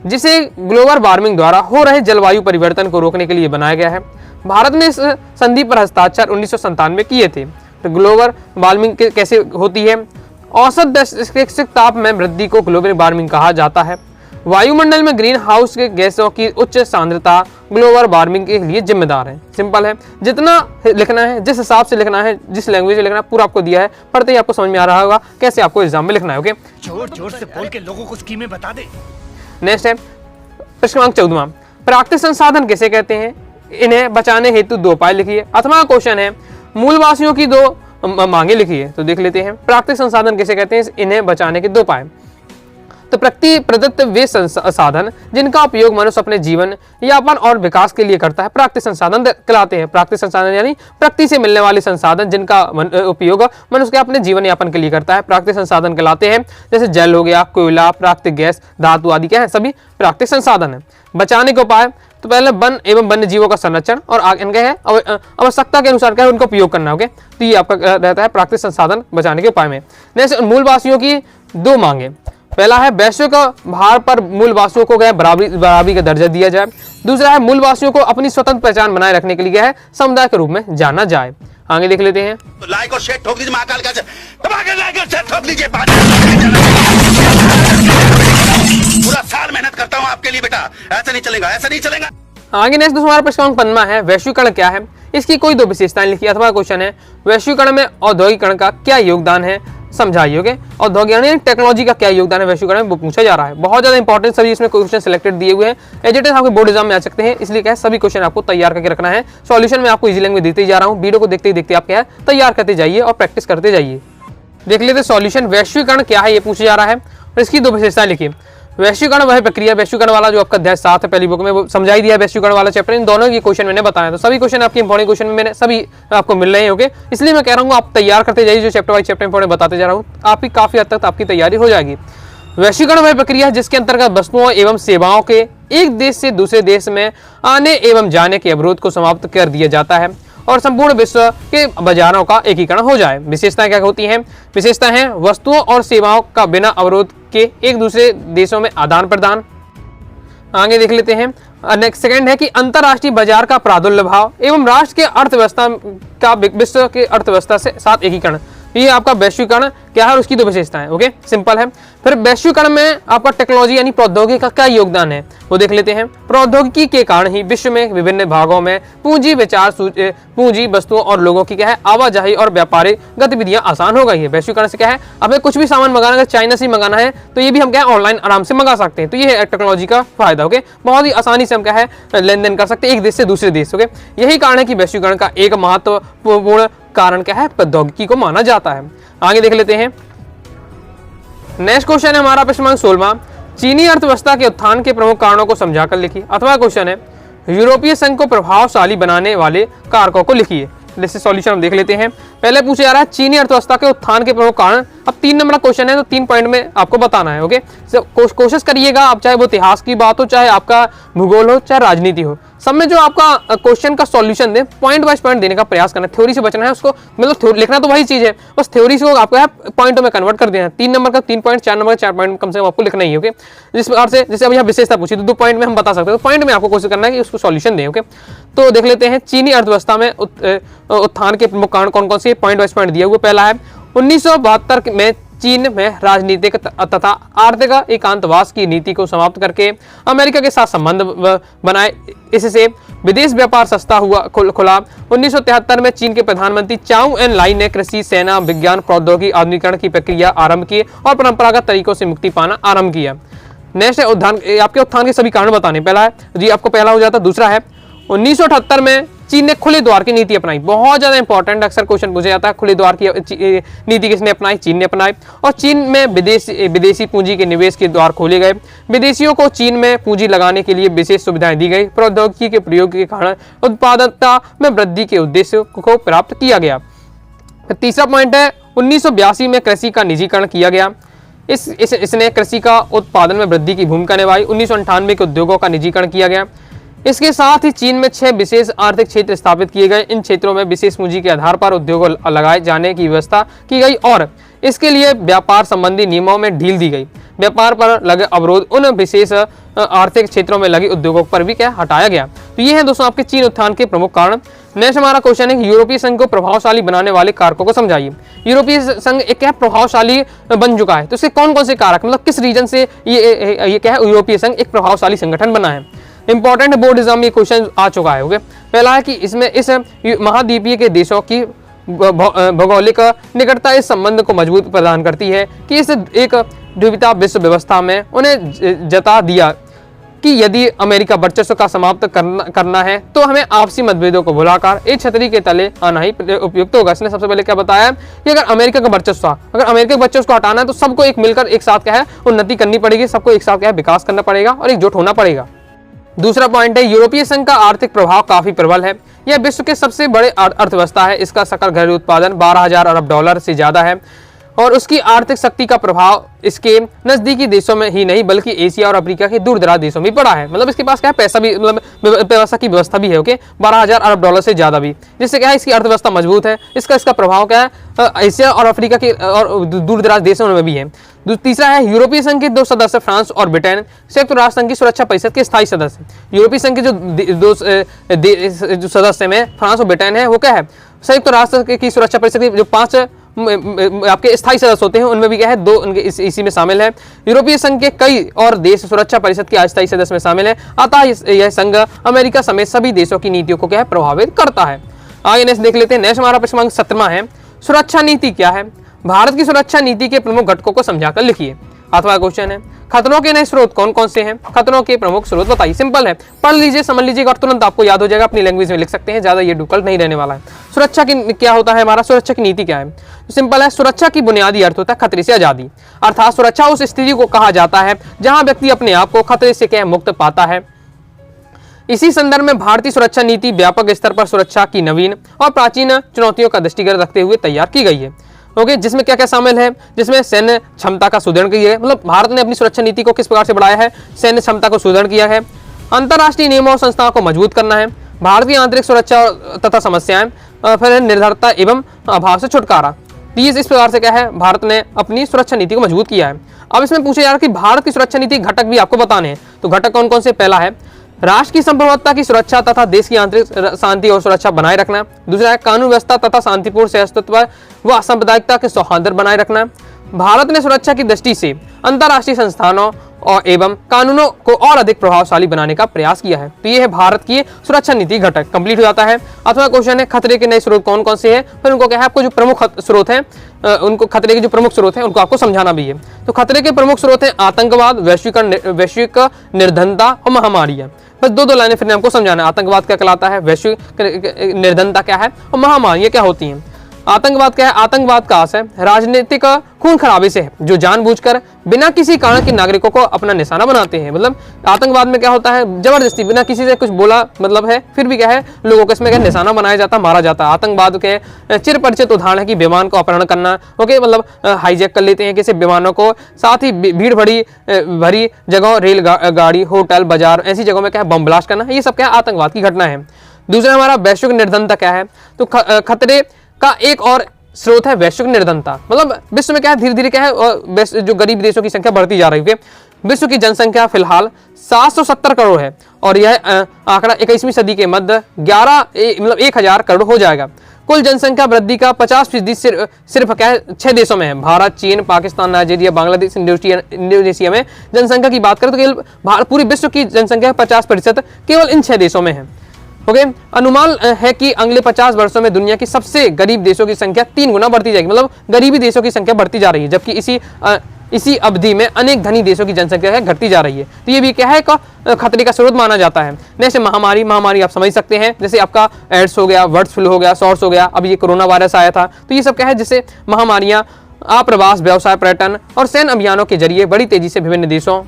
जिसे ग्लोबल वार्मिंग द्वारा हो रहे जलवायु परिवर्तन को रोकने के लिए बनाया गया है। भारत ने इस संधि पर हस्ताक्षर 1997 में किए थे। तो ग्लोबल वार्मिंग कैसे होती है, औसत वैश्विक ताप में वृद्धि को ग्लोबल वार्मिंग कहा जाता है। वायुमंडल में ग्रीन हाउस के गैसों की उच्च सांद्रता ग्लोबल वार्मिंग के लिए जिम्मेदार है। सिंपल है, जितना लिखना है जिस हिसाब से लिखना है जिस लैंग्वेज में लिखना है पूरा आपको दिया है, पढ़ते ही आपको समझ में आ रहा होगा कैसे आपको एग्जाम में लिखना है। ओके, जोर जोर से बोल के लोगों को स्कीमें बता दे। नेक्स्ट है प्रश्न 14वां प्राकृतिक संसाधन किसे कहते हैं, इन्हें बचाने हेतु 2 उपाय लिखिए। अथवा क्वेश्चन है मूलवासियों की 2 मांगे लिखिए। तो देख लेते हैं प्राकृतिक संसाधन किसे कहते हैं, इन्हें बचाने के 2 उपाय। तो प्रदत्त वे संसाधन जिनका उपयोग मनुष्य अपने जीवन यापन और विकास के लिए करता है प्राकृतिक संसाधन कहलाते हैं। प्राकृतिक संसाधन यानी प्रकृति से मिलने वाले संसाधन जिनका उपयोग मनुष्य के अपने जीवन यापन के लिए करता है प्राकृतिक संसाधन कहलाते हैं। जैसे जल हो गया, कोयला, प्राकृतिक गैस, धातु आदि क्या है, सभी प्राकृतिक संसाधन है। बचाने के उपाय तो पहले वन एवं वन्य जीवों का संरक्षण और इनके है आवश्यकता के अनुसार क्या है उनका उपयोग करना। ओके, तो ये आपका रहता है प्राकृतिक संसाधन बचाने के उपाय में। नेक्स्ट मूलवासियों की 2 मांगे। पहला है वैश्विक भार पर मूलवासियों को बराबरी का दर्जा दिया जाए। दूसरा है मूलवासियों को अपनी स्वतंत्र पहचान बनाए रखने के लिए है समुदाय के रूप में जाना जाए। आगे देख लेते हैं। तो लाइक और शेयर ठोक दीजिए, महाकाल का दबा के लाइक और शेयर ठोक दीजिए। पूरा साल मेहनत करता हूँ आपके लिए बेटा, ऐसा नहीं चलेगा, ऐसा नहीं चलेगा। आगे नेक्स्ट हमारा प्रश्न 5वां है वैश्वीकरण क्या है, इसकी कोई 2 विशेषताएं लिखिए। अथवा क्वेश्चन है वैश्वीकरण में औद्योगिकरण का क्या योगदान है, समझाइए। ओके, औद्योगिक टेक्नोलॉजी का क्या योगदान है वैश्वीकरण में, वो पूछा जा रहा है। बहुत ज्यादा इंपॉर्टेंट सभी इसमें क्वेश्चन सिलेक्टेड दिए हुए हैं। एजेंट आपके बोर्ड एग्जाम में आ सकते हैं, इसलिए क्या है सभी क्वेश्चन आपको तैयार करके रखना है। सॉल्यूशन में आपको इजी लैंग्वेज देते ही जा रहा हूँ, वीडियो को देखते ही देखते आप क्या है तैयार करते जाइए और प्रैक्टिस करते जाइए। देख लेते सॉल्यूशन वैश्वीकरण क्या है ये पूछा जा रहा है और इसकी 2 विशेषताएं लिखिए। वैश्वीकरण वह प्रक्रिया, वैश्वीकरण वाला जो आपका अध्याय 7 है पहली बुक में वो समझाई दिया है वैश्वीकरण वाला चैप्टर। इन दोनों की क्वेश्चन मैंने बताया, तो सभी क्वेश्चन आपके इंपॉर्टेंट क्वेश्चन में मैंने सभी आपको मिल रहे हैं। ओके, इसलिए मैं कह रहा हूँ आप तैयार करते जाइए, जो चैप्टर वाइज चैप्टर इंपॉर्टेंट बताते जा रहा हूँ आपकी काफी हद तक आपकी तैयारी हो जाएगी। वैश्वीकरण वह प्रक्रिया है जिसके अंतर्गत वस्तुओं एवं सेवाओं के एक देश से दूसरे देश में आने एवं जाने के अवरोध को समाप्त कर दिया जाता है और संपूर्ण विश्व के बाजारों का एकीकरण हो जाए। विशेषताएं क्या होती हैं? विशेषता है वस्तुओं और सेवाओं का बिना अवरोध के एक दूसरे देशों में आदान प्रदान। आगे देख लेते हैं। नेक्स्ट सेकंड है कि अंतरराष्ट्रीय बाजार का प्रादुर्भाव एवं राष्ट्र के अर्थव्यवस्था का विश्व के अर्थव्यवस्था से साथ एकीकरण। ये आपका वैश्वीकरण क्या है और उसकी 2 विशेषताएं। ओके, सिंपल है। फिर वैश्वीकरण में आपका टेक्नोलॉजी यानी प्रौद्योगिकी का क्या योगदान है वो देख लेते हैं। प्रौद्योगिकी के कारण ही विश्व में विभिन्न भागों में पूंजी वस्तुओं और लोगों की क्या है आवाजाही और व्यापारिक गतिविधियां आसान हो गई है। वैश्वीकरण से क्या है हमें कुछ भी सामान मंगाना अगर चाइना से मंगाना है तो ये भी हम क्या है ऑनलाइन आराम से मंगा सकते हैं। तो ये है टेक्नोलॉजी का फायदा। ओके, बहुत ही आसानी से हम क्या है लेन देन कर सकते हैं एक देश से दूसरे देश। ओके, यही कारण है कि वैश्वीकरण का एक महत्वपूर्ण कारण क्या है प्रौद्योगिकी को माना जाता है। आगे देख लेते हैं। नेक्स्ट क्वेश्चन है हमारा प्रश्न नंबर 16। चीनी अर्थव्यवस्था के उत्थान के प्रमुख कारणों को समझाकर लिखिए। अथवा क्वेश्चन है यूरोपीय संघ को प्रभावशाली बनाने वाले कारकों को लिखिए। जैसे सॉल्यूशन हम देख लेते हैं। पहले पूछा जा रहा है चीनी अर्थव्यवस्था के उत्थान के प्रमुख कारण। अब 3 नंबर का क्वेश्चन है तो 3 पॉइंट में आपको बताना है। ओके, कोशिश करिएगा आप, चाहे वो इतिहास की बात हो, चाहे आपका भूगोल हो, चाहे राजनीति हो, सब में जो आपका क्वेश्चन का सॉल्यूशन दे पॉइंट वाइज पॉइंट देने का प्रयास करना। थ्योरी से बचना है उसको, मतलब लिखना तो वही चीज है, बस थ्योरी से आपको है पॉइंटों में कन्वर्ट कर देना। 3 नंबर का 3 पॉइंट, 4 नंबर का 4 पॉइंट कम से कम आपको लिखना ही है। ओके, जिस प्रकार से जैसे अब यहाँ विशेषता पूछी तो 2 पॉइंट में हम बता सकते हैं, तो पॉइंट में आपको कोशिश करना है कि उसको सॉल्यूशन दें। ओके, तो देख लेते हैं चीनी अर्थव्यवस्था में उत्थान के प्रमुख कारण कौन कौन से पॉइंट वाइज पॉइंट दिया हुआ। पहला है 1972 में चीन में राजनीतिक तथा आर्थिक एकांतवास की नीति को समाप्त करके अमेरिका के साथ संबंध बनाए, इससे विदेश व्यापार सस्ता हुआ खुला। 1973 में चीन के प्रधानमंत्री चाउ एन लाई ने कृषि, सेना, विज्ञान, प्रौद्योगिकी आधुनिकीकरण की प्रक्रिया आरंभ की और परंपरागत तरीकों से मुक्ति पाना आरंभ किया। नेक्स्ट है आपके उत्थान के सभी कारण बताने। पहला है जी आपको पहला हो जाता। दूसरा है 1978 में चीन ने खुले द्वार की नीति अपनाई। बहुत ज्यादा इंपॉर्टेंट, अक्सर क्वेश्चन पूछा जाता है खुले द्वार की नीति किसने अपनाई? चीन ने अपनाई। और चीन में विदेशी पूंजी के निवेश के द्वार खोले गए। विदेशियों को चीन में पूंजी लगाने के लिए विशेष सुविधाएं दी गई। प्रौद्योगिकी के प्रयोग के कारण उत्पादकता में वृद्धि के उद्देश्य को प्राप्त किया गया। तीसरा पॉइंट है 1982 में कृषि का निजीकरण किया गया। इसने कृषि का उत्पादन में वृद्धि की भूमिका निभाई। 1998 के उद्योगों का निजीकरण किया गया। इसके साथ ही चीन में 6 विशेष आर्थिक क्षेत्र स्थापित किए गए। इन क्षेत्रों में विशेष पूंजी के आधार पर उद्योगों लगाए जाने की व्यवस्था की गई और इसके लिए व्यापार संबंधी नियमों में ढील दी गई। व्यापार पर लगे अवरोध उन विशेष आर्थिक क्षेत्रों में लगे उद्योगों पर भी क्या हटाया गया। तो ये है दोस्तों आपके चीन उत्थान के प्रमुख कारण। नेक्स्ट हमारा क्वेश्चन है यूरोपीय संघ को प्रभावशाली बनाने वाले कारकों को समझाइए। यूरोपीय संघ एक क्या प्रभावशाली बन चुका है, तो इसके कौन कौन से कारक, मतलब किस रीजन से ये क्या है यूरोपीय संघ एक प्रभावशाली संगठन बना है। इंपॉर्टेंट बोर्ड एग्जाम में क्वेश्चन आ चुका है। ओके, पहला है कि इसमें इस महाद्वीपीय के देशों की भौगोलिक निकटता इस संबंध को मजबूत प्रदान करती है कि इस एक द्विपक्षीय विश्व व्यवस्था में उन्हें जता दिया कि यदि अमेरिका वर्चस्व का समाप्त करना है तो हमें आपसी मतभेदों को भुलाकर एक छतरी के तले आना ही उपयुक्त होगा। इसने सबसे पहले क्या बताया कि अगर अमेरिका का वर्चस्व को हटाना है तो सबको एक मिलकर एक साथ क्या है उन्नति करनी पड़ेगी, सबको एक साथ क्या है विकास करना पड़ेगा और एकजुट होना पड़ेगा। दूसरा पॉइंट है यूरोपीय संघ का आर्थिक प्रभाव काफी प्रबल है। यह विश्व के सबसे बड़े अर्थव्यवस्था है। इसका सकल घरेलू उत्पादन 12,000 अरब डॉलर से ज्यादा है और उसकी आर्थिक शक्ति का प्रभाव इसके नजदीकी देशों में ही नहीं बल्कि एशिया और अफ्रीका के दूर दराज देशों में पड़ा है। मतलब इसके पास क्या है पैसा भी, मतलब पैसा की व्यवस्था भी है। ओके, 12,000 अरब डॉलर से ज्यादा भी, जिससे क्या है इसकी अर्थव्यवस्था मजबूत है। इसका प्रभाव क्या है एशिया और अफ्रीका के और दूर दराज देशों में भी है। तीसरा है यूरोपीय संघ के 2 सदस्य फ्रांस और ब्रिटेन संयुक्त राष्ट्र संघ की सुरक्षा परिषद के स्थायी सदस्य। यूरोपीय संघ के जो सदस्य में फ्रांस और ब्रिटेन है वो क्या है संयुक्त राष्ट्र की सुरक्षा परिषद के जो 5 आपके स्थायी सदस्य होते हैं उनमें भी क्या है 2 उनके इसी में शामिल है। यूरोपीय संघ के कई और देश सुरक्षा परिषद के अस्थायी सदस्य में शामिल है। अतः यह संघ अमेरिका समेत सभी देशों की नीतियों को क्या है प्रभावित करता है। आगे नेक्स्ट देख लेते हैं। नेक्स्ट हमारा प्रश्न 17वां है, सुरक्षा नीति क्या है? भारत की सुरक्षा नीति के प्रमुख घटकों को समझाकर लिखिए। 8वां क्वेश्चन है, खतरों के नए स्रोत कौन कौन से हैं? खतरों के प्रमुख स्रोत बताइए। सिंपल है, पढ़ लीजिए, समझ लीजिएगा और तुरंत आपको याद हो जाएगा। अपनी लैंग्वेज में लिख सकते हैं, ज्यादा ये डिफिकल्ट नहीं रहने वाला है। सुरक्षा की क्या होता है हमारा, सुरक्षा की नीति क्या है? सिंपल है, सुरक्षा की बुनियादी अर्थ होता है खतरे से आजादी। अर्थात सुरक्षा उस स्थिति को कहा जाता है जहां व्यक्ति अपने आप को खतरे से क्या मुक्त पाता है। इसी संदर्भ में भारतीय सुरक्षा नीति व्यापक स्तर पर सुरक्षा की नवीन और प्राचीन चुनौतियों का दृष्टिगत रखते हुए तैयार की गई है। ओके, जिसमें क्या क्या शामिल है? जिसमें सैन्य क्षमता का सुदृढ़ किया है, मतलब भारत ने अपनी सुरक्षा नीति को किस प्रकार से बढ़ाया है? सैन्य क्षमता को सुदृढ़ किया है। अंतर्राष्ट्रीय नियमों और संस्थाओं को मजबूत करना है। भारत की आंतरिक सुरक्षा तथा समस्याएं, फिर निर्भरता एवं अभाव से छुटकारा। इस प्रकार से क्या है भारत ने अपनी सुरक्षा नीति को मजबूत किया है। अब इसमें पूछे जा रहा है कि भारत की सुरक्षा नीति घटक भी आपको बताने हैं, तो घटक कौन कौन से? पहला है राष्ट्र की संप्रभुता की सुरक्षा तथा देश की आंतरिक शांति और सुरक्षा बनाए रखना। दूसरा है कानून व्यवस्था तथा शांतिपूर्ण सहअस्तित्व व सांप्रदायिकता के सौहार्द बनाए रखना। भारत ने सुरक्षा की दृष्टि से अंतर्राष्ट्रीय संस्थानों और एवं कानूनों को और अधिक प्रभावशाली बनाने का प्रयास किया है। तो ये है भारत की सुरक्षा नीति घटक, कंप्लीट हो जाता है। अथवा क्वेश्चन है खतरे के नए स्रोत कौन कौन से हैं? फिर उनको क्या है आपको जो प्रमुख स्रोत हैं उनको खतरे के जो प्रमुख स्रोत हैं उनको आपको समझाना भी है। तो खतरे के प्रमुख स्रोत हैं आतंकवाद, वैश्विक निर्धनता और महामारियां। बस 2 लाइनें फिर आपको समझाना। आतंकवाद क्या कहलाता है, वैश्विक निर्धनता क्या है और महामारियां क्या होती हैं। आतंकवाद क्या है? आतंकवाद का अर्थ है राजनीतिक खून खराबे से है जो जानबूझकर बिना किसी कारण के नागरिकों को अपना निशाना बनाते हैं। मतलब आतंकवाद में क्या होता है जबरदस्ती बिना किसी से कुछ बोला मतलब है फिर भी क्या है लोगों को इसमें क्या निशाना बनाया जाता, मारा जाता है। आतंकवाद के चिर परिचित उदाहरण है कि विमान को अपहरण करना, ओके, मतलब हाईजैक कर लेते हैं किसी विमानों को, साथ ही भीड़ भरी जगहों रेल गाड़ी, होटल, बाजार ऐसी जगहों में क्या है बम ब्लास्ट करना, ये सब क्या है आतंकवाद की घटना है। दूसरा हमारा वैश्विक निर्धनता क्या है? तो खतरे का एक और स्रोत है वैश्विक निर्धनता। मतलब विश्व में क्या है धीरे धीरे क्या है जो गरीब देशों की संख्या बढ़ती जा रही है। विश्व की जनसंख्या फिलहाल 770 करोड़ है और यह आंकड़ा 21वीं सदी के मध्य 1000 करोड़ हो जाएगा। कुल जनसंख्या वृद्धि का 50% सिर्फ क्या है 6 देशों में है। भारत, चीन, पाकिस्तान, नाइजीरिया, बांग्लादेश, इंडोनेशिया में जनसंख्या की बात करें तो केवल पूरी विश्व की जनसंख्या 50% केवल इन 6 देशों में है। ओके, अनुमान है कि अगले 50 वर्षों में दुनिया की सबसे गरीब देशों की संख्या 3 गुना बढ़ती जाएगी। मतलब गरीबी देशों की संख्या बढ़ती जा रही है जबकि इसी अवधि में अनेक धनी देशों की जनसंख्या घटती जा रही है। तो ये भी क्या है खतरे का स्रोत माना जाता है। जैसे महामारी आप समझ सकते हैं, जैसे आपका एड्स हो गया, बर्ड फ्लू हो गया, सॉर्स हो गया, अब ये कोरोना वायरस आया था। तो ये सब क्या है जिससे महामारियां आप्रवास, व्यवसाय, पर्यटन और सैन्य अभियानों के जरिए बड़ी तेजी से विभिन्न देशों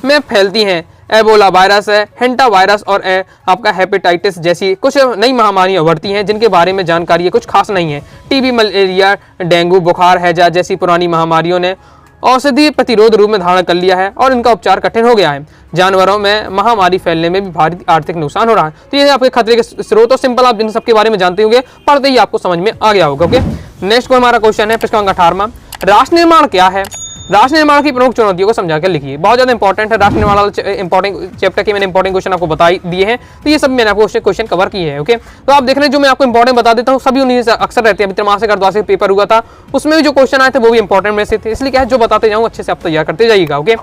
में फैलती हैं। एबोला वायरस है, हेंटा वायरस और आपका हेपेटाइटिस जैसी कुछ नई महामारियां उभरती हैं जिनके बारे में जानकारी कुछ खास नहीं है। टीबी, मलेरिया, डेंगू, बुखार, हैजा जैसी पुरानी महामारियों ने औषधि प्रतिरोध रूप में धारण कर लिया है और इनका उपचार कठिन हो गया है। जानवरों में महामारी फैलने में भी भारी आर्थिक नुकसान हो रहा है। तो ये आपके खतरे के स्रोत और सिंपल आप इन सबके बारे में जानते होंगे, पढ़ते ही आपको समझ में आ गया होगा। ओके, नेक्स्ट को हमारा क्वेश्चन है प्रश्न 18वां, राष्ट्र निर्माण क्या है? राष्ट्र निर्माण की प्रमुख चुनौतियों को समझा कर लिखिए। बहुत ज्यादा इंपॉर्टेंट है राष्ट्र निर्माण इंपॉर्टेंट चैप्टर के मैंने इंपॉर्टेंट क्वेश्चन आपको बता दिए हैं। तो ये सब मैंने आपको क्वेश्चन कवर किए हैं। ओके, तो आप देख रहे हैं जो मैं आपको इंपॉर्टेंट बता देता हूँ सभी उन्हीं से अक्सर रहते हैं। अभी त्रैमासिक अर्धवार्षिक पेपर हुआ था उसमें भी जो क्वेश्चन आए थे वो भी इंपॉर्टेंट में से थे, इसलिए क्या है जो बताते जाऊँ अच्छे से आप तैयार करते जाइएगा। ओके,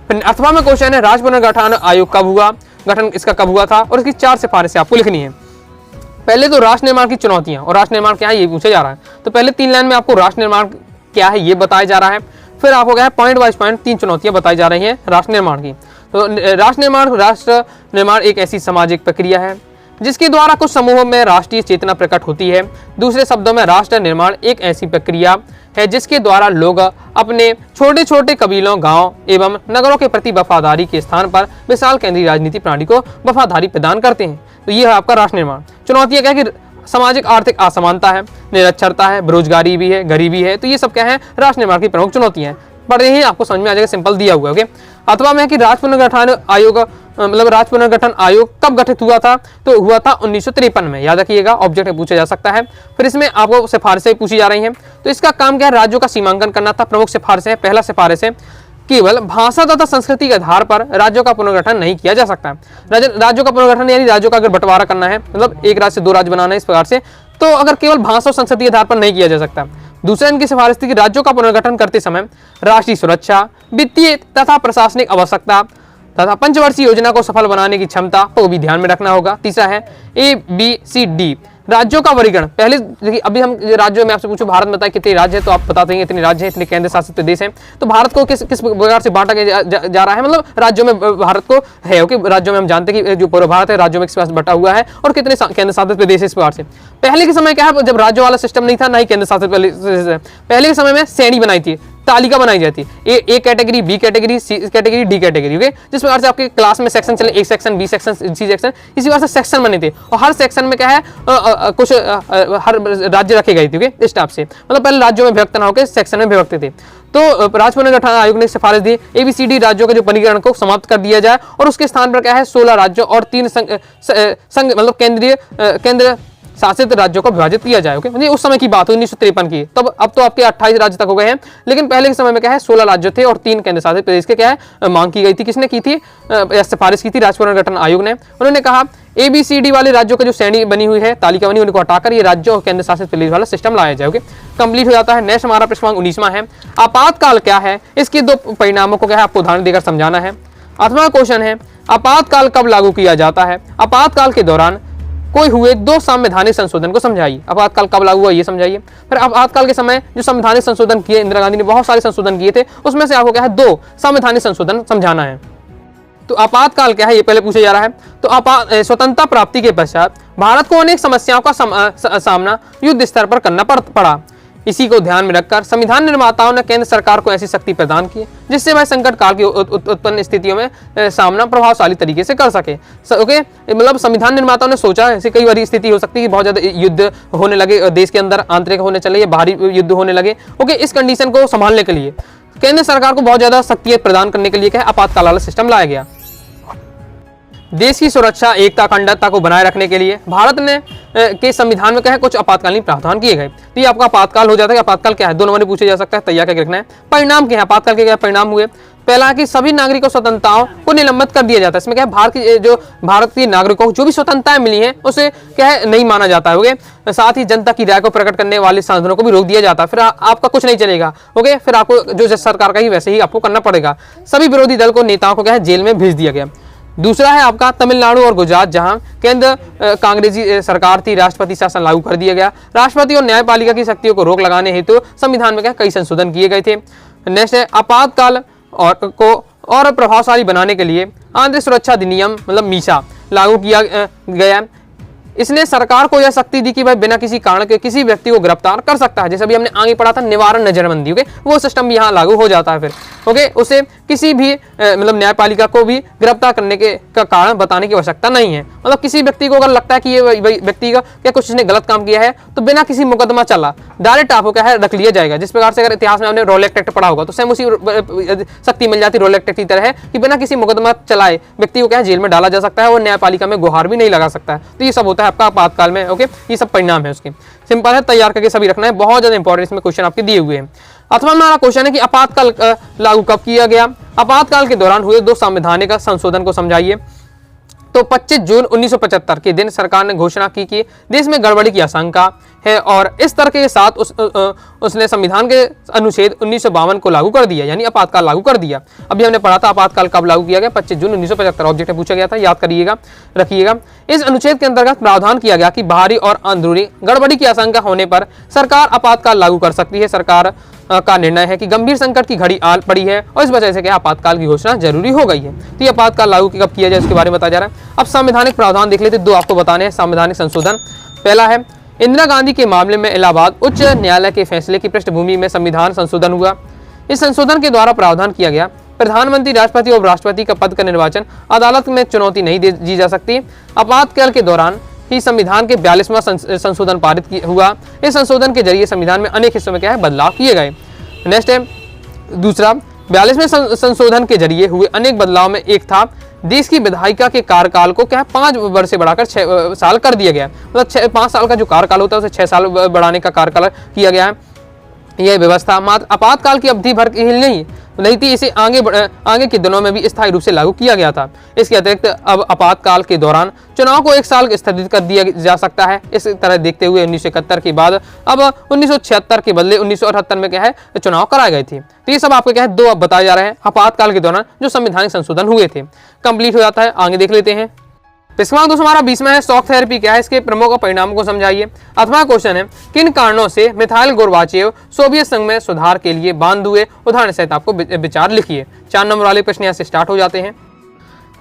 फिर 8वां में क्वेश्चन है राज्य पुनर्गठन आयोग कब हुआ, गठन इसका कब हुआ था और इसकी 4 सिफारिशें आपको लिखनी है। पहले तो राष्ट्र निर्माण की चुनौतियां और राष्ट्र निर्माण क्या है ये पूछा जा रहा है। तो पहले 3 लाइन में आपको राष्ट्र निर्माण क्या है ये बताया जा रहा है, फिर आपको क्या है पॉइंट वाइज पॉइंट 3 चुनौतियां बताई जा रही हैं राष्ट्र निर्माण की। तो राष्ट्र निर्माण एक ऐसी सामाजिक प्रक्रिया है जिसके द्वारा कुछ समूहों में राष्ट्रीय चेतना प्रकट होती है। दूसरे शब्दों में राष्ट्र निर्माण एक ऐसी प्रक्रिया है जिसके द्वारा लोग अपने छोटे छोटे कबीलों, गांव एवं नगरों के प्रति वफादारी के स्थान पर विशाल केंद्रीय राजनीति प्रणाली को वफादारी प्रदान करते हैं। तो ये है आपका राष्ट्र निर्माण। चुनौतियां क्या है कि सामाजिक आर्थिक असमानता है, निरक्षरता है, बेरोजगारी भी है, गरीबी है। तो ये सब क्या है, राष्ट्र निर्माण की प्रमुख चुनौतियां हैं। पढ़े ही आपको समझ में आ जाएगा, सिंपल दिया हुआ है। ओके, अथवा में कि राज्य पुनर्गठन आयोग मतलब राज्य पुनर्गठन आयोग कब गठित हुआ था? तो हुआ था 1953 में, याद रखिएगा, ऑब्जेक्ट में पूछा जा सकता है। फिर इसमें आपको सिफारिशें पूछी जा रही हैं। तो इसका काम क्या है, राज्यों का सीमांकन करना था। प्रमुख सिफारिशें है, पहला सिफारिश है केवल भाषा तथा संस्कृति के आधार पर राज्यों का पुनर्गठन नहीं किया जा सकता। राज्यों का पुनर्गठन यानी राज्यों का अगर बंटवारा करना है, मतलब एक राज्य से दो राज्य बनाना है इस प्रकार से, तो अगर केवल भाषा और संस्कृति के आधार पर नहीं किया जा सकता। दूसरा इनकी सिफारिश थी कि राज्यों का पुनर्गठन करते समय राष्ट्रीय सुरक्षा, वित्तीय तथा प्रशासनिक आवश्यकता तथा पंचवर्षीय योजना को सफल बनाने की क्षमता को भी ध्यान में रखना होगा। तीसरा है ABCD राज्यों का वर्गीकरण। पहले देखिए, अभी हम राज्यों में आपसे पूछो भारत में बताए कितने राज्य हैं, तो आप बता देंगे इतने राज्य हैं, इतने केंद्र शासित प्रदेश हैं। तो भारत को किस प्रकार से बांटा जा रहा है, मतलब राज्यों में भारत को है। ओके, राज्यों में हम जानते हैं कि जो पूर्व भारत है राज्यों में किस बटा हुआ है और कितने केंद्र शासित प्रदेश है इस प्रकार से। पहले के समय क्या है, जब राज्यों वाला सिस्टम नहीं था, ना ही केंद्र शासित प्रदेश, पहले के समय में श्रेणी बनाई थी, तालिका बनाई जाती है, A category, B category, C category, D category. Okay, जिस प्रकार से आपके क्लास में सेक्शन चले, एक section, B section, C section, इसी प्रकार से सेक्शन बने थे और हर सेक्शन में क्या है कुछ हर राज्य रखे गए थे। ओके, इस टाइप से, मतलब पहले राज्यों में विभक्त ना होकर सेक्शन में विभक्त थे। तो राज्य पुनर्गठन आयोग ने सिफारिश दी ABCD राज्यों के जो वर्गीकरण को समाप्त कर दिया जाए और उसके स्थान पर क्या है 16 राज्यों और 3 संघ मतलब केंद्र शासित राज्यों को विभाजित किया जाए। ओके, मतलब उस समय की बात है 1953 की। तब अब तो आपके 28 राज्य तक हो गए हैं, लेकिन पहले के समय में क्या है 16 राज्य थे और 3 केंद्र शासित प्रदेश के क्या है मांग की गई थी। किसने की थी, सिफारिश की थी राज्य पुनर्गठन आयोग ने। उन्होंने कहा ABCD वाले राज्यों का जो श्रेणी बनी हुई है, तालिका बनी, उनको हटाकर ये राज्यों और केंद्र शासित प्रदेश वाला सिस्टम लाया जाए। ओके, कंप्लीट हो जाता है। नेक्स्ट हमारा प्रश्न 19वां है, आपातकाल क्या है? इसके दो परिणामों को क्या है आपको उदाहरण देकर समझाना है। 8वां क्वेश्चन है, आपातकाल कब लागू किया जाता है? आपातकाल के दौरान कोई हुए 2 संवैधानिक संशोधन को समझाइए। आपातकाल कब लागू हुआ ये समझाइए। फिर आपातकाल के समय जो संवैधानिक संशोधन किए, इंदिरा गांधी ने बहुत सारे संशोधन किए थे, उसमें से आपको क्या है 2 संवैधानिक संशोधन समझाना है। तो आपातकाल क्या है ये पहले पूछा जा रहा है। तो स्वतंत्रता प्राप्ति के पश्चात भारत को अनेक समस्याओं का सामना युद्ध स्तर पर करना पड़ा। इसी को ध्यान में रखकर संविधान निर्माताओं ने केंद्र सरकार को ऐसी शक्ति प्रदान की जिससे वह संकट काल की उत्पन्न स्थितियों में सामना प्रभावशाली तरीके से कर सके। ओके, मतलब संविधान निर्माताओं ने सोचा ऐसी कई बार स्थिति हो सकती है कि बहुत ज्यादा युद्ध होने लगे देश के अंदर, आंतरिक होने चले या बाहरी युद्ध होने लगे। ओके, इस कंडीशन को संभालने के लिए केंद्र सरकार को बहुत ज्यादा शक्ति प्रदान करने के लिए क्या है आपातकाल वाला सिस्टम लाया गया। देश की सुरक्षा, एकता, अखंडता को बनाए रखने के लिए भारत ने के संविधान में क्या है कुछ आपातकालीन प्रावधान किए गए। तो ये आपका आपातकाल हो जाता है। आपातकाल क्या है, 2 नंबर में पूछा जा सकता है, तैयार करके रखना है। परिणाम क्या है, आपातकाल के क्या परिणाम हुए? पहला कि सभी नागरिकों स्वतंत्रताओं को निलंबित कर दिया जाता है। इसमें क्या है भारत के नागरिकों को जो भी स्वतंत्रताएं मिली हैं उसे क्या है नहीं माना जाता है। ओके, साथ ही जनता की राय को प्रकट करने वाले साधनों को भी रोक दिया जाता है। फिर आपका कुछ नहीं चलेगा। ओके, फिर आपको जो सरकार का ही वैसे ही आपको करना पड़ेगा। सभी विरोधी दल को नेताओं को क्या है जेल में भेज दिया गया। दूसरा है आपका तमिलनाडु और गुजरात, जहां केंद्र कांग्रेसी सरकार थी, राष्ट्रपति शासन लागू कर दिया गया। राष्ट्रपति और न्यायपालिका की शक्तियों को रोक लगाने हेतु संविधान में क्या कई संशोधन किए गए थे। नेक्स्ट है आपातकाल और प्रभावशाली बनाने के लिए आंतरिक सुरक्षा अधिनियम मतलब मीसा लागू किया गया। इसने सरकार को यह शक्ति दी कि भाई बिना किसी कारण के किसी व्यक्ति को गिरफ्तार कर सकता है। जैसे अभी हमने आगे पढ़ा था निवारण नजरबंदी। ओके, वो सिस्टम भी यहाँ लागू हो जाता है फिर। ओके, उसे किसी भी मतलब न्यायपालिका को भी गिरफ्तार करने का कारण बताने की आवश्यकता नहीं है। मतलब किसी व्यक्ति को अगर लगता है कि ये व्यक्ति का क्या कुछ इसने गलत काम किया है तो बिना किसी मुकदमा चला डायरेक्ट आपको क्या है रख लिया जाएगा। जिस प्रकार से अगर इतिहास में आपने रोलेक्ट एक्ट पढ़ा होगा तो सेम उसी शक्ति मिल जाती रोलेक्ट एक्ट की तरह है कि बिना किसी मुकदमा चलाए व्यक्ति को क्या है जेल में डाला जा सकता है और न्यायपालिका में गुहार भी नहीं लगा सकता है। तो ये सब होता है आपका आपातकाल में। ओके, ये सब परिणाम है उसके। सिंपल है, तैयार करके सभी रखना है, बहुत ज्यादा इंपॉर्टेंट इसमें क्वेश्चन आपके दिए हुए हैं। अथवा हमारा क्वेश्चन है कि आपातकाल लागू कब किया गया? आपातकाल के दौरान हुए 2 संवैधानिक संशोधन को समझाइए। तो 25 जून 1975 के दिन सरकार ने घोषणा की कि देश में गड़बड़ी की आशंका है और इस तरह के साथ उसने संविधान के अनुच्छेद 1952 को लागू कर दिया, यानी आपातकाल लागू कर दिया। अभी हमने पढ़ा था आपातकाल कब लागू किया गया, 25 जून 1975 ऑब्जेक्ट में पूछा गया था, याद करिएगा, रखिएगा। इस अनुच्छेद के अंतर्गत प्रावधान किया गया कि बाहरी और अंदरूनी गड़बड़ी की आशंका होने पर सरकार आपातकाल लागू कर सकती है। सरकार का निर्णय है कि गंभीर संकट की घड़ी आ पड़ी है और इस वजह से क्या आपातकाल की घोषणा जरूरी हो गई है। तो ये आपातकाल लागू कब किया जाए इसके बारे में बताया जा रहा है। अब संवैधानिक प्रावधान देख लेते, दो आपको बताने हैं संवैधानिक संशोधन। पहला है इंदिरा गांधी के मामले में इलाहाबाद उच्च न्यायालय के फैसले की पृष्ठभूमि में संविधान संशोधन हुआ। इस संशोधन के द्वारा प्रावधान किया गया प्रधानमंत्री, राष्ट्रपति और उपराष्ट्रपति का पद का निर्वाचन अदालत में चुनौती नहीं दी जा सकती। आपातकाल के दौरान ही संविधान के 42वां संशोधन पारित हुआ। इस संशोधन के जरिए संविधान में अनेक हिस्सों में क्या है बदलाव किए गए। नेक्स्ट है दूसरा, 42वें संशोधन के जरिए हुए अनेक बदलाव में एक था देश की विधायिका के कार्यकाल को क्या है 5 वर्ष से बढ़ाकर 6 साल कर दिया गया। मतलब 5 साल का जो कार्यकाल होता है उसे 6 साल बढ़ाने का कार्यकाल किया गया है। यह व्यवस्था मात्र आपातकाल की अवधि भर ही नहीं थी, इसे आगे के दिनों में भी स्थायी रूप से लागू किया गया था। इसके अतिरिक्त अब आपातकाल के दौरान चुनाव को 1 साल स्थगित कर दिया जा सकता है। इस तरह देखते हुए 1971 के बाद अब 1976 के बदले 1978 में क्या है चुनाव कराए गए थे। तो ये सब आपको क्या है 2 अब बताए जा रहे हैं आपातकाल के दौरान जो संवैधानिक संशोधन हुए थे। कंप्लीट हो जाता है, आगे देख लेते हैं। इसका दोस्तों हमारा 20वां है शॉक थेरेपी क्या है, इसके प्रमुख परिणामों को समझाइए। 8वां क्वेश्चन है किन कारणों से मिखाइल गोर्बाचेव सोवियत संघ में सुधार के लिए बांध हुए, उदाहरण सहित आपको विचार लिखिए। 4 नंबर वाले प्रश्न यहाँ से स्टार्ट हो जाते हैं।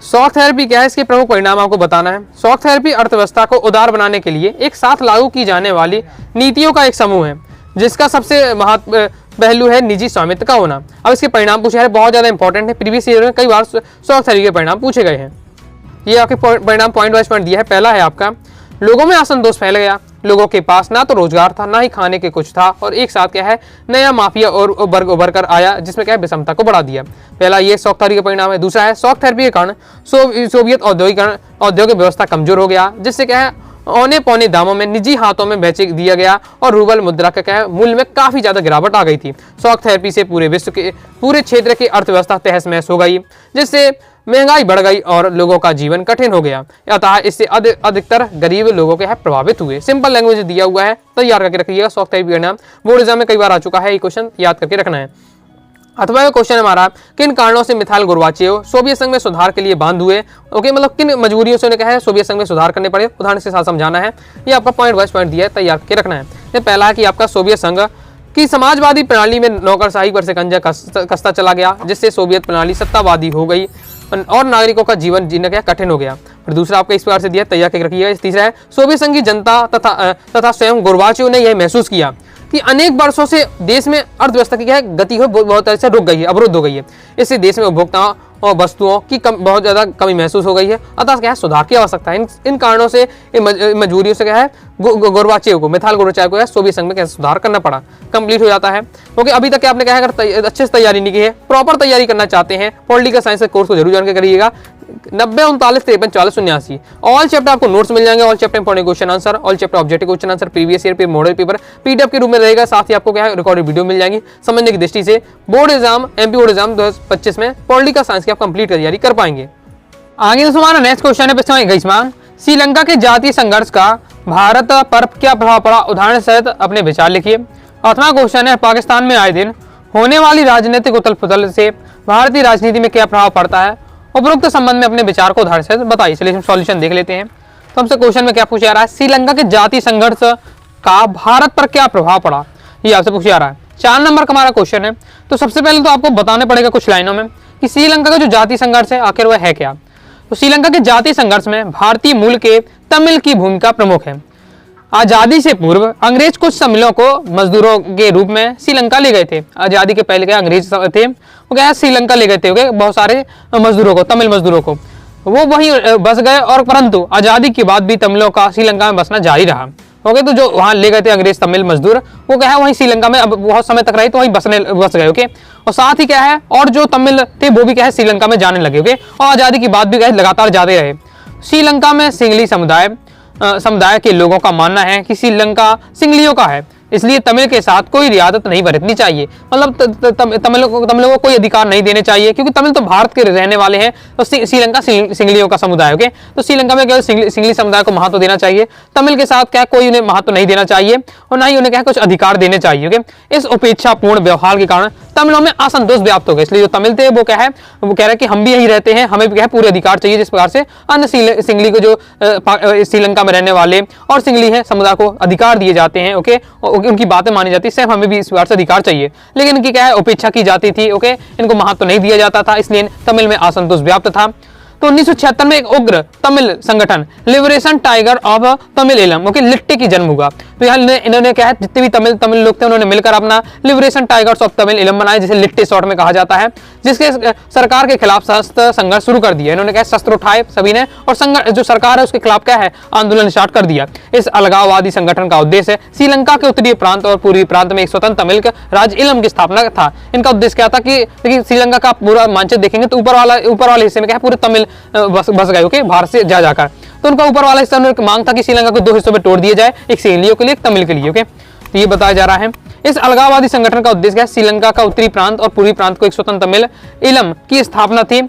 शॉक थेरेपी क्या है, इसके प्रमुख परिणाम आपको बताना है। शॉक थेरेपी अर्थव्यवस्था को उदार बनाने के लिए एक साथ लागू की जाने वाली नीतियों का एक समूह है जिसका सबसे महत्व पहलू है निजी स्वामित्व का होना। अब इसके परिणाम पूछे हैं, बहुत ज्यादा इंपॉर्टेंट है, प्रीवियस ईयर में कई बार शॉक थेरेपी के परिणाम पूछे गए हैं। ये आपके परिणाम पॉइंट वाइज पॉइंट दिया है। पहला है आपका लोगों में असंतोष फैल गया, लोगों के पास ना तो रोजगार था ना ही खाने के कुछ था और एक साथ क्या है नया माफिया और वर्ग उभर कर आया जिसमें क्या है विषमता को बढ़ा दिया। पहला ये शॉक थेरेपी का परिणाम है। दूसरा है शॉक थेरेपी के कारण सोवियत औद्योगिक व्यवस्था कमजोर हो गया जिससे क्या है औने पौने दामों में निजी हाथों में बेच दिया गया और रूबल मुद्रा का क्या है मूल्य में काफी ज्यादा गिरावट आ गई थी। शॉक थेरेपी से पूरे विश्व के पूरे क्षेत्र की अर्थव्यवस्था तहस महस हो गई जिससे महंगाई बढ़ गई और लोगों का जीवन कठिन हो गया। अतः इससे अधिकतर गरीब लोगों के प्रभावित हुए। सिंपल लैंग्वेज दिया हुआ है, तैयार करके रखिएगा। शॉक थेरेपी का नाम बोर्ड एग्जाम में कई बार आ चुका है, ये क्वेश्चन याद करके रखना है। अथवा क्वेश्चन हमारा किन कारणों से मिखाइल गोर्बाचेव सोवियत संघ में सुधार के लिए बांध हुए। ओके, मतलब किन मजबूरियों से उन्हें कहा है सोवियत संघ में सुधार करने पड़े, उदाहरण के साथ समझाना है। ये आपका पॉइंट वाइज पॉइंट दिया है, तैयार करके रखना है। ये पहला है कि आपका सोवियत संघ की समाजवादी प्रणाली में नौकरशाही पर शिकंजा कसता चला गया जिससे सोवियत प्रणाली सत्तावादी हो गई और नागरिकों का जीवन जीना क्या कठिन हो गया। और दूसरा आपका इस प्रकार से दिया, तैयार करके रखिएगा। तीसरा है सोवियत संघ की जनता तथा स्वयं गोर्बाचेव ने यह महसूस किया कि अनेक वर्षों से देश में अर्थव्यवस्था की क्या है गति हो बहुत तरह से रुक गई है, अवरुद्ध हो गई है। इससे देश में उपभोक्ताओं और वस्तुओं की बहुत ज्यादा कमी महसूस हो गई है। अतः क्या है सुधार की आवश्यकता है। इन कारणों से मजबूरियों से क्या है गोर्बाचेव को मिखाइल गोर्बाचेव को सोवियत संघ में कैसे सुधार करना पड़ा। कंप्लीट हो जाता है। ओके, अभी तक आपने क्या है अगर अच्छे से तैयारी नहीं की है, प्रॉपर तैयारी करना चाहते हैं पॉलिटिकल साइंस के कोर्स को जरूर जान के करिएगा। 90 39 53 40 89 ऑल चैप्टर आपको नोट्स मिल जाएंगे। All chapter important question answer, all chapter objective question answer, previous year पे मॉडल पेपर पीडीएफ के रूप में रहेगा। साथ ही आपको क्या है रिकॉर्डेड वीडियो मिल जाएंगी। समझने की दृष्टि से board exam MP board exam 2025 में पॉलिटिकल साइंस की आप कंप्लीट तैयारी कर पाएंगे। आगे दोस्तों हमारा नेक्स्ट क्वेश्चन है 21वां, श्रीलंका के जातीय संघर्ष का भारत पर क्या प्रभाव पड़ा, उदाहरण सहित अपने विचार लिखिए। 8वां क्वेश्चन है पाकिस्तान में आए दिन होने वाली राजनीतिक उथल पुथल से भारतीय राजनीति में क्या प्रभाव पड़ता है, उपरोक्त संबंध में अपने विचार को उदाहरण सहित बताइए। चलिए सॉल्यूशन देख लेते हैं। तो हमसे क्वेश्चन में क्या पूछा जा रहा है, श्रीलंका के जातीय संघर्ष का भारत पर क्या प्रभाव पड़ा, ये आपसे पूछा जा रहा है। 4 नंबर का हमारा क्वेश्चन है। तो सबसे पहले तो आपको बताना पड़ेगा कुछ लाइनों में कि श्रीलंका का जो जातीय संघर्ष है आखिर वह है क्या। तो श्रीलंका के जातीय संघर्ष में भारतीय मूल के तमिल की भूमिका प्रमुख है। आजादी से पूर्व अंग्रेज कुछ तमिलों को मजदूरों के रूप में श्रीलंका ले गए थे। आजादी के पहले क्या अंग्रेज थे वो क्या श्रीलंका ले गए थे बहुत सारे मजदूरों को, तमिल मजदूरों को, वो वहीं बस गए और परंतु आजादी के बाद भी तमिलों का श्रीलंका में बसना जारी रहा। ओके, तो जो वहाँ ले गए थे अंग्रेज तमिल मजदूर वो क्या है वहीं श्रीलंका में अब बहुत समय तक रहे तो वहीं बस गए। ओके, और साथ ही क्या है और जो तमिल थे वो भी क्या है श्रीलंका में जाने लगे। ओके, और आजादी की बात भी क्या है लगातार जाते रहे। श्रीलंका में सिंगली समुदाय के लोगों का मानना है कि श्रीलंका सिंगलियों का है, इसलिए तमिल के साथ कोई रियादत नहीं बरतनी चाहिए। मतलब तमिलों को कोई अधिकार नहीं देने चाहिए क्योंकि तमिल तो भारत के रहने वाले हैं। तो श्रीलंका सिंगलियों का समुदाय। ओके, तो श्रीलंका में क्या सिंगली समुदाय को महत्व देना चाहिए, तमिल के साथ क्या कोई उन्हें महत्व नहीं देना चाहिए और ना ही उन्हें क्या कुछ अधिकार देने चाहिए। ओके, इस उपेक्षापूर्ण व्यवहार के कारण तमिलों में असंतोष व्याप्त हो गया। इसलिए जो तमिल थे वो क्या है, वो कह रहे कि हम भी यही रहते हैं, हमें भी क्या है पूरे अधिकार चाहिए, जिस प्रकार से अन्य सिंगली को जो श्रीलंका में रहने वाले और सिंगली है समुदाय को अधिकार दिए जाते हैं, ओके, उनकी बातें मानी जाती है, सेम हमें भी इस प्रकार से अधिकार चाहिए। लेकिन इनकी क्या है उपेक्षा की जाती थी, ओके, इनको महत्व नहीं दिया जाता था, इसलिए तमिल में असंतोष व्याप्त था। तो 1976 में एक उग्र तमिल संगठन लिबरेशन टाइगर ऑफ तमिल इलम, ओके, लिट्टे की जन्म हुआ। तो यहाँ इन्होंने क्या है जितने भी तमिल लोग थे उन्होंने मिलकर अपना लिबरेशन टाइगर्स ऑफ तमिल इलम बनाया, जिसे लिट्टे शॉर्ट में कहा जाता है, जिसके सरकार के खिलाफ शस्त्र संघर्ष शुरू कर दिया। इन्होंने क्या शस्त्र उठाए सभी ने और संघर्ष जो सरकार है उसके खिलाफ क्या है आंदोलन स्टार्ट कर दिया। इस अलगाववादी संगठन का उद्देश्य श्रीलंका के उत्तरी प्रांत और पूर्वी प्रांत में एक स्वतंत्र तमिल राज्य इलम की स्थापना था। इनका उद्देश्य क्या था कि श्रीलंका का पूरा मानचित्र देखेंगे तो ऊपर वाले हिस्से में क्या है पूरे तमिल बस गए, ओके, भारत से जाकर। तो उनका ऊपर वाला हिस्सा उन्होंने मांग था कि श्रीलंका को 2 हिस्सों में तोड़ दिया जाए, एक सिंगलियों के लिए, एक तमिल के लिए, ओके। तो ये बताया जा रहा है। इस अलगाववादी संगठन का उद्देश्य क्या है श्रीलंका का उत्तरी प्रांत और पूर्वी प्रांत को एक स्वतंत्र तमिल इलम की स्थापना थी।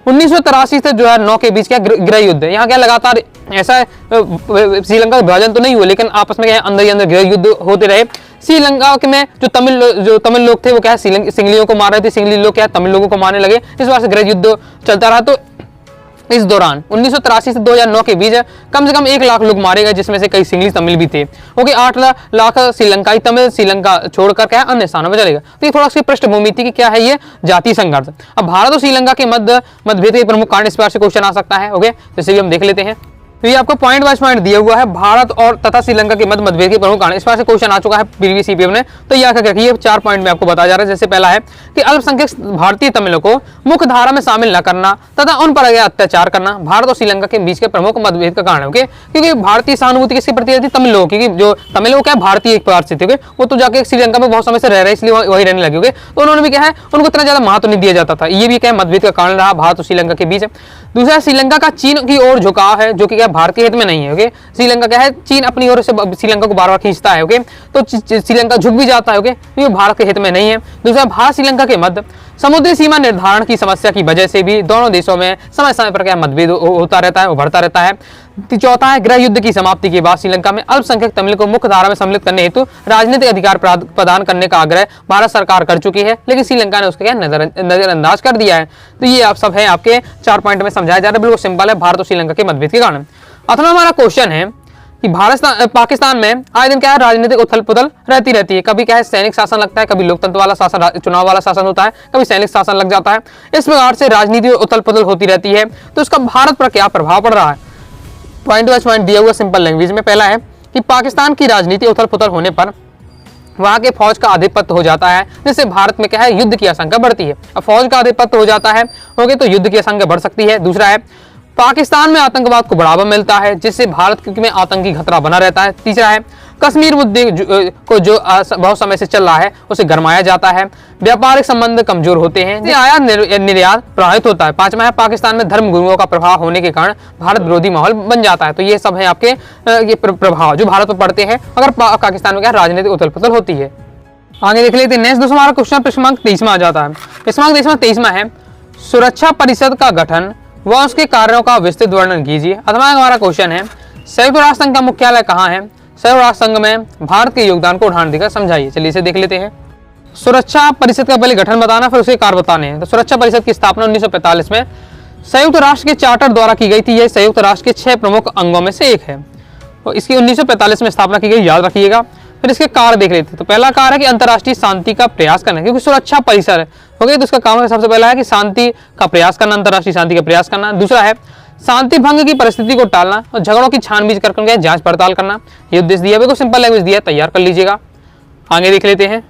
1983 से 2009 के बीच क्या गृह युद्ध, यहाँ क्या लगातार ऐसा श्रीलंका का विभाजन तो नहीं हुआ, लेकिन आपस में क्या अंदर ही अंदर गृह युद्ध होते रहे। श्रीलंका में जो तमिल लोग थे वो क्या सिंगलियों को मार रहे थे, सिंगली लोग क्या तमिल लोगों को मारने लगे, इस बार से गृह युद्ध चलता रहा। तो इस दौरान 1983 से 2009 के बीच कम से कम 1 लाख लोग मारे गए, जिसमें से कई सिंगली तमिल भी थे, ओके। 8 लाख श्रीलंकाई तमिल श्रीलंका छोड़कर क्या अन्य स्थानों में चलेगा। तो ये थोड़ा सी पृष्ठभूमि थी कि क्या है ये जातीय संघर्ष। अब भारत और श्रीलंका के मतभेद के प्रमुख कारण इस बार से क्वेश्चन आ सकता है, ओके, जैसे भी हम देख लेते हैं। तो ये आपको पॉइंट वाइज पॉइंट दिया हुआ है, भारत और तथा श्रीलंका के मतभेद के प्रमुख कारण। इस बार से क्वेश्चन आ चुका है प्रीवियस ईपीएफ ने, तो ये आकर रखिए 4 पॉइंट में आपको बताया जा रहा है। जैसे पहला है कि अल्पसंख्यक भारतीय तमिलों को मुख्य धारा में शामिल न करना तथा उन पर अत्याचार करना भारत और श्रीलंका के बीच के प्रमुख मतभेद का कारण है, ओके। क्योंकि भारतीय सहानुभूति किसके प्रति रहती है तमिल लोगों की, क्योंकि जो तमिल लोग क्या भारतीय एक प्रकार से थे, वो तो जाके श्रीलंका में बहुत समय से रह रहे इसलिए वही रहने लगे, तो उन्होंने भी क्या है उनको इतना ज्यादा महत्व नहीं दिया जाता था। ये भी क्या मतभेद का कारण रहा भारत और श्रीलंका के बीच। दूसरा, श्रीलंका का चीन की ओर झुकाव है, जो कि क्या भारतीय हित में नहीं है, ओके। श्रीलंका क्या है चीन अपनी ओर से श्रीलंका को बार-बार खींचता है, ओके, तो श्रीलंका झुक भी जाता है, ओके, ये भारत के हित में नहीं है। दूसरा, भारत श्रीलंका के मध्य समुद्री सीमा निर्धारण की समस्या की वजह से भी दोनों देशों में समय समय पर क्या मतभेद होता रहता है, उभरता रहता है। चौथा है, गृह युद्ध की समाप्ति के बाद श्रीलंका में अल्पसंख्यक तमिल को मुख्य धारा में सम्मिलित करने हेतु राजनीतिक अधिकार प्रदान करने का आग्रह भारत सरकार कर चुकी है, लेकिन श्रीलंका ने उसका क्या नजरअंदाज कर दिया है। तो ये आप सब है आपके 4 पॉइंट में समझाया जा रहा है, बिल्कुल सिंपल है, भारत और श्रीलंका के मतभेद के कारण। अथवा हमारा क्वेश्चन है कि पाकिस्तान में आए दिन क्या है राजनीतिक उथल पुथल रहती है। कभी क्या है सैनिक शासन लगता है, कभी लोकतंत्र वाला शासन, चुनाव वाला शासन होता है, कभी सैनिक शासन लग जाता है। इस प्रकार से राजनीति उथल पुथल होती रहती है, तो इसका भारत पर क्या प्रभाव पड़ रहा है। पॉइंट वाइज पॉइंट दिया हुआ सिंपल लैंग्वेज में। पहला है कि पाकिस्तान की राजनीति उथल पुथल होने पर वहां के फौज का आधिपत्य हो जाता है, जिससे भारत में क्या है युद्ध की आशंका बढ़ती है। अब फौज का आधिपत्य हो जाता है, ओके, तो युद्ध की आशंका बढ़ सकती है। दूसरा है पाकिस्तान में आतंकवाद को बढ़ावा मिलता है, जिससे भारत में आतंकी खतरा बना रहता है। तीसरा है कश्मीर मुद्दे को जो बहुत समय से चल रहा है उसे गरमाया जाता है, व्यापारिक संबंध कमजोर होते हैं, आयात निर्यात प्रभावित होता है। पांचवा है पाकिस्तान में धर्म गुरुओं का प्रभाव होने के कारण भारत विरोधी माहौल बन जाता है। तो ये सब है आपके ये प्रभाव जो भारत पर पड़ते हैं अगर पाकिस्तान में क्या राजनीतिक उथल पुथल होती है। आगे देख लेते हैं नेक्स्ट। दोस्तों हमारा क्वेश्चन प्रश्न क्रमांक 23 आ जाता है। प्रश्न क्रमांक 23 है सुरक्षा परिषद का गठन व उसके कार्यों का विस्तृत वर्णन कीजिए। अथवा हमारा क्वेश्चन है संयुक्त राष्ट्र संघ का मुख्यालय कहाँ है, संयुक्त राष्ट्र संघ में भारत के योगदान को उदाहरण देकर समझाइए। चलिए इसे देख लेते हैं। सुरक्षा परिषद का पहले गठन बताना फिर उसके कार्य बताने हैं। तो सुरक्षा परिषद की स्थापना 1945 में संयुक्त राष्ट्र के चार्टर द्वारा की गई थी। यह संयुक्त राष्ट्र के 6 प्रमुख अंगों में से एक है। तो इसकी 1945 में स्थापना की गई, याद रखिएगा। फिर इसके कार्य देख लेते हैं। तो पहला कार्य है कि अंतर्राष्ट्रीय शांति का प्रयास करना, क्योंकि सुरक्षा परिषद है, ओके, तो इसका काम है सबसे पहला है कि शांति का प्रयास करना, अंतर्राष्ट्रीय शांति का प्रयास करना। दूसरा है शांति भंग की परिस्थिति को टालना और झगड़ों की छानबीन करके जांच पड़ताल करना। ये उद्देश्य दिया है, सिंपल लैंग्वेज दिया है, तैयार कर लीजिएगा। आगे देख लेते हैं।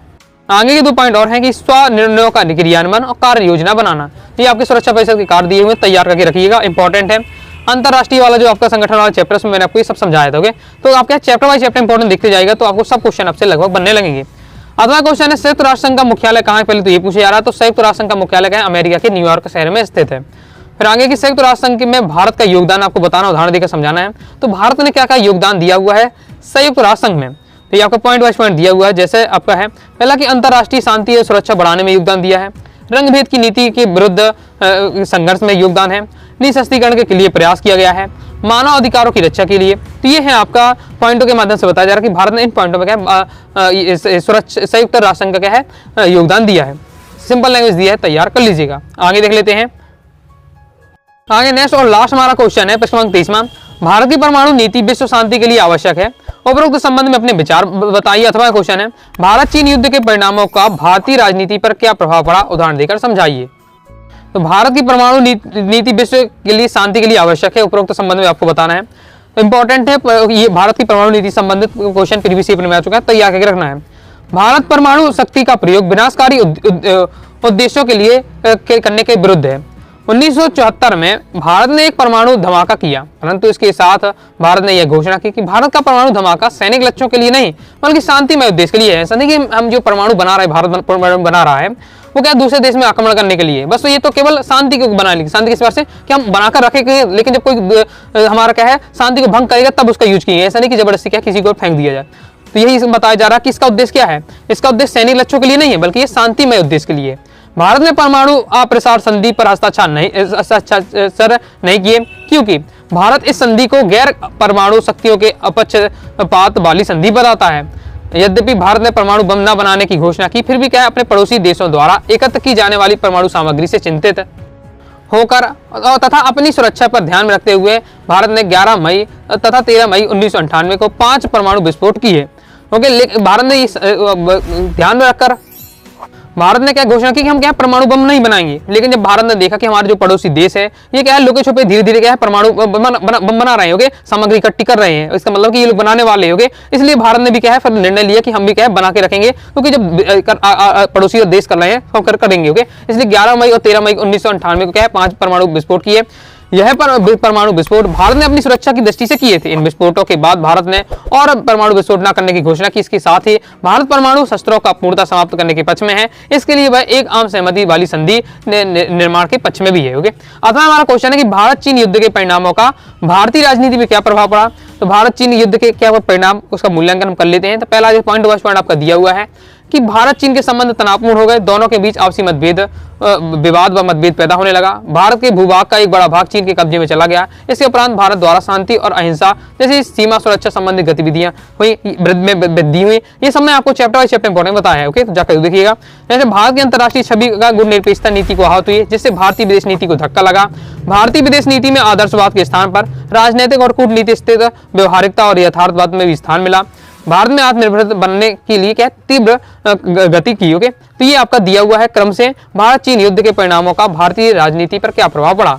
आगे के 2 पॉइंट और हैं कि स्व निर्णयों का क्रियान्वयन और कार्य योजना बनाना। ये आपके सुरक्षा परिषद के कार्य दिए हुए, तैयार करके रखिएगा, इंपॉर्टेंट है। अंतरराष्ट्रीय वाला जो आपका संगठन वाला चैप्टर में मैंने आपको ये सब समझाया था, ओके, तो आपके चैप्टर वाइज चैप्टर इंपॉर्टेंट दिखते जाएगा, तो आपको सब क्वेश्चन आपसे लगभग बनने लगेंगे। अगला क्वेश्चन है संयुक्त राष्ट्र संघ का मुख्यालय कहाँ है, पहले तो ये पूछा जा रहा है। तो संयुक्त राष्ट्र संघ का मुख्यालय क्या है, अमेरिका के न्यूयॉर्क शहर में स्थित है। फिर आगे की संयुक्त राष्ट्र संघ में भारत का योगदान आपको बताना, उदाहरण देकर समझाना है। तो भारत ने क्या क्या योगदान दिया हुआ है संयुक्त राष्ट्र संघ में, तो ये आपका पॉइंट वाइज पॉइंट दिया हुआ है। जैसे आपका है पहला कि अंतर्राष्ट्रीय शांति और सुरक्षा बढ़ाने में योगदान दिया है, रंगभेद की नीति के विरुद्ध संघर्ष में योगदान है, निःशस्त्रीकरण के लिए प्रयास किया गया है, मानव अधिकारों की रक्षा के लिए। तो ये है आपका पॉइंटों के माध्यम से बताया जा रहा है कि भारत ने इन पॉइंटों में क्या संयुक्त राष्ट्र संघ का क्या है योगदान दिया है। सिंपल लैंग्वेज दिया है, तैयार कर लीजिएगा। आगे देख लेते हैं। आगे नेक्स्ट और लास्ट हमारा क्वेश्चन है प्रश्न क्रमांक 23वां, भारत की परमाणु नीति विश्व शांति के लिए आवश्यक है। उपरोक्त संबंध में अपने विचार बताइए। अथवा क्वेश्चन है, भारत चीन युद्ध के परिणामों का भारतीय राजनीति पर क्या प्रभाव पड़ा, उदाहरण देकर समझाइए। तो भारत की परमाणु नीति विश्व के लिए शांति के लिए आवश्यक है, उपरोक्त संबंध में आपको बताना है। इंपॉर्टेंट है ये भारत की परमाणु नीति संबंधित क्वेश्चन प्रीवियस पेपर में आ चुका है, तैयार करके रखना है। भारत परमाणु शक्ति का प्रयोग विनाशकारी उद्देश्यों के लिए करने के विरुद्ध है। 1974 में भारत ने एक परमाणु धमाका किया, परंतु इसके साथ भारत ने यह घोषणा की कि भारत का परमाणु धमाका सैनिक लक्ष्यों के लिए नहीं बल्कि शांतिमय उद्देश्य के लिए है। ऐसा नहीं कि हम जो परमाणु बना रहे हैं, भारत परमाणु बना रहा है, वो क्या दूसरे देश में आक्रमण करने के लिए, बस तो ये तो केवल शांति को बना लेंगे। शांति किस बात से कि हम बनाकर रखेंगे, लेकिन जब कोई हमारा क्या है शांति को भंग करेगा तब उसका यूज किए। ऐसा नहीं कि जबरदस्ती क्या किसी को फेंक दिया जाए। तो यही बताया जा रहा है कि इसका उद्देश्य क्या है, इसका उद्देश्य सैनिक लक्ष्यों के लिए नहीं है बल्कि ये शांतिमय उद्देश्य के लिए। भारत ने परमाणु अप्रसार संधि पर हस्ताक्षर नहीं किए क्योंकि भारत इस संधि को गैर परमाणु शक्तियों के अपक्षपात वाली संधि बताता है। यद्यपि भारत ने परमाणु बम न बनाने की घोषणा की, फिर भी क्या है अपने पड़ोसी देशों द्वारा एकत्र की जाने वाली परमाणु सामग्री से चिंतित होकर तथा अपनी सुरक्षा पर ध्यान में रखते हुए भारत ने 11 मई तथा 13 मई 1998 को 5 परमाणु विस्फोट किए। ओके, भारत ने ध्यान में रखकर भारत ने क्या घोषणा की कि हम क्या परमाणु बम नहीं बनाएंगे। लेकिन जब भारत ने देखा कि हमारे जो पड़ोसी देश है ये क्या है लुके छुपे धीरे धीरे क्या है परमाणु बम बना रहे हैं, सामग्री इकट्ठी कर रहे हैं, इसका मतलब कि ये लोग बनाने वाले होंगे, इसलिए भारत ने भी क्या है फिर निर्णय लिया कि हम भी क्या है बना के रखेंगे, क्योंकि जब पड़ोसी देश कर रहे हैं तो हम करेंगे। इसलिए 11 मई और 13 मई 1998 को क्या है 5 परमाणु विस्फोट किए। यह परमाणु विस्फोट भारत ने अपनी सुरक्षा की दृष्टि से किए थे। इन विस्फोटों के बाद भारत ने और परमाणु विस्फोट न करने की घोषणा की। इसके साथ ही भारत परमाणु शस्त्रों का पूर्णतः समाप्त करने के पक्ष में है। इसके लिए वह एक आम सहमति वाली संधि निर्माण के पक्ष में भी है। ओके, अथवा हमारा क्वेश्चन है कि भारत चीन युद्ध के परिणामों का भारतीय राजनीति में क्या प्रभाव पड़ा। तो भारत चीन युद्ध के क्या परिणाम, उसका मूल्यांकन हम कर लेते हैं। तो पहला जो पॉइंट आपका दिया हुआ है कि भारत चीन के संबंध तनावपूर्ण हो गए, दोनों के बीच आपसी विवाद व मतभेद पैदा होने लगा। भारत के भूभाग का एक बड़ा भाग चीन के कब्जे में चला गया। इसके उपरांत भारत द्वारा शांति और अहिंसा जैसी सीमा सुरक्षा संबंधी गतिविधियां हुई, वृद्धि हुई। ये सब मैं आपको चैप्टर वाइज चैप्टर इंपॉर्टेंट बताया है। ओके, तो जाकर देखिएगा। जैसे भारत की अंतर्राष्ट्रीय छवि का गुणनिरपेक्षता नीति को आहत हुई, जिससे भारतीय विदेश नीति को धक्का लगा। भारतीय विदेश नीति में आदर्शवाद के स्थान पर राजनीतिक और कूटनीति स्थित व्यवहारिकता और यथार्थवाद में भी स्थान मिला। भारत में आत्मनिर्भर बनने के लिए क्या तीव्र गति की। ओके, तो ये आपका दिया हुआ है क्रम से भारत चीन युद्ध के परिणामों का भारतीय राजनीति पर क्या प्रभाव पड़ा।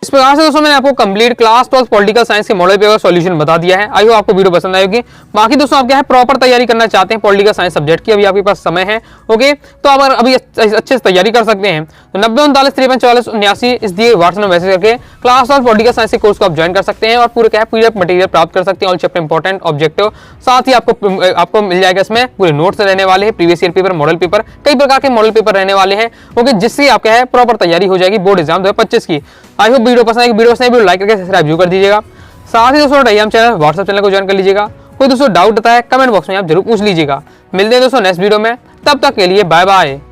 इस प्रकार से दोस्तों मैंने आपको कंप्लीट क्लास 12 पॉलिटिकल साइंस के मॉडल पेपर सॉल्यूशन बता दिया है। आई होप आपको वीडियो पसंद आएगी। बाकी दोस्तों आप क्या है प्रॉपर तैयारी करना चाहते हैं पॉलिटिकल साइंस सब्जेक्ट की, अभी आपके पास समय है। ओके, तो आप अभी अच्छे से तैयारी कर सकते हैं। तो 90 39 53 44 79 इस दिए व्हाट्सएप में मैसेज करके क्लास 12 पॉलिटिकल साइंस के कोर्स को आप ज्वाइन कर सकते हैं और पूरे क्या है पीडीएफ मटेरियल प्राप्त कर सकते हैं। ऑल चैप्टर इंपॉर्टेंट ऑब्जेक्टिव, साथ ही आपको मिल जाएगा इसमें पूरे नोट्स रहने वाले हैं, previous year paper, model paper, कई प्रकार के मॉडल पेपर रहने वाले हैं। ओके, जिससे आप क्या है प्रॉपर तैयारी हो जाएगी बोर्ड एग्जाम 2025 की। आई होप वीडियो पसंद आएगी। वीडियो लाइक करके सब्सक्राइब कर दीजिएगा। साथ ही दोस्तों टेलीग्राम चैनल, व्हाट्सएप चैनल को ज्वाइन कर लीजिएगा। कोई दोस्तों डाउट आता है कमेंट बॉक्स में आप जरूर पूछ लीजिएगा। मिलते हैं दोस्तों नेक्स्ट वीडियो में, तब तक के लिए बाय बाय।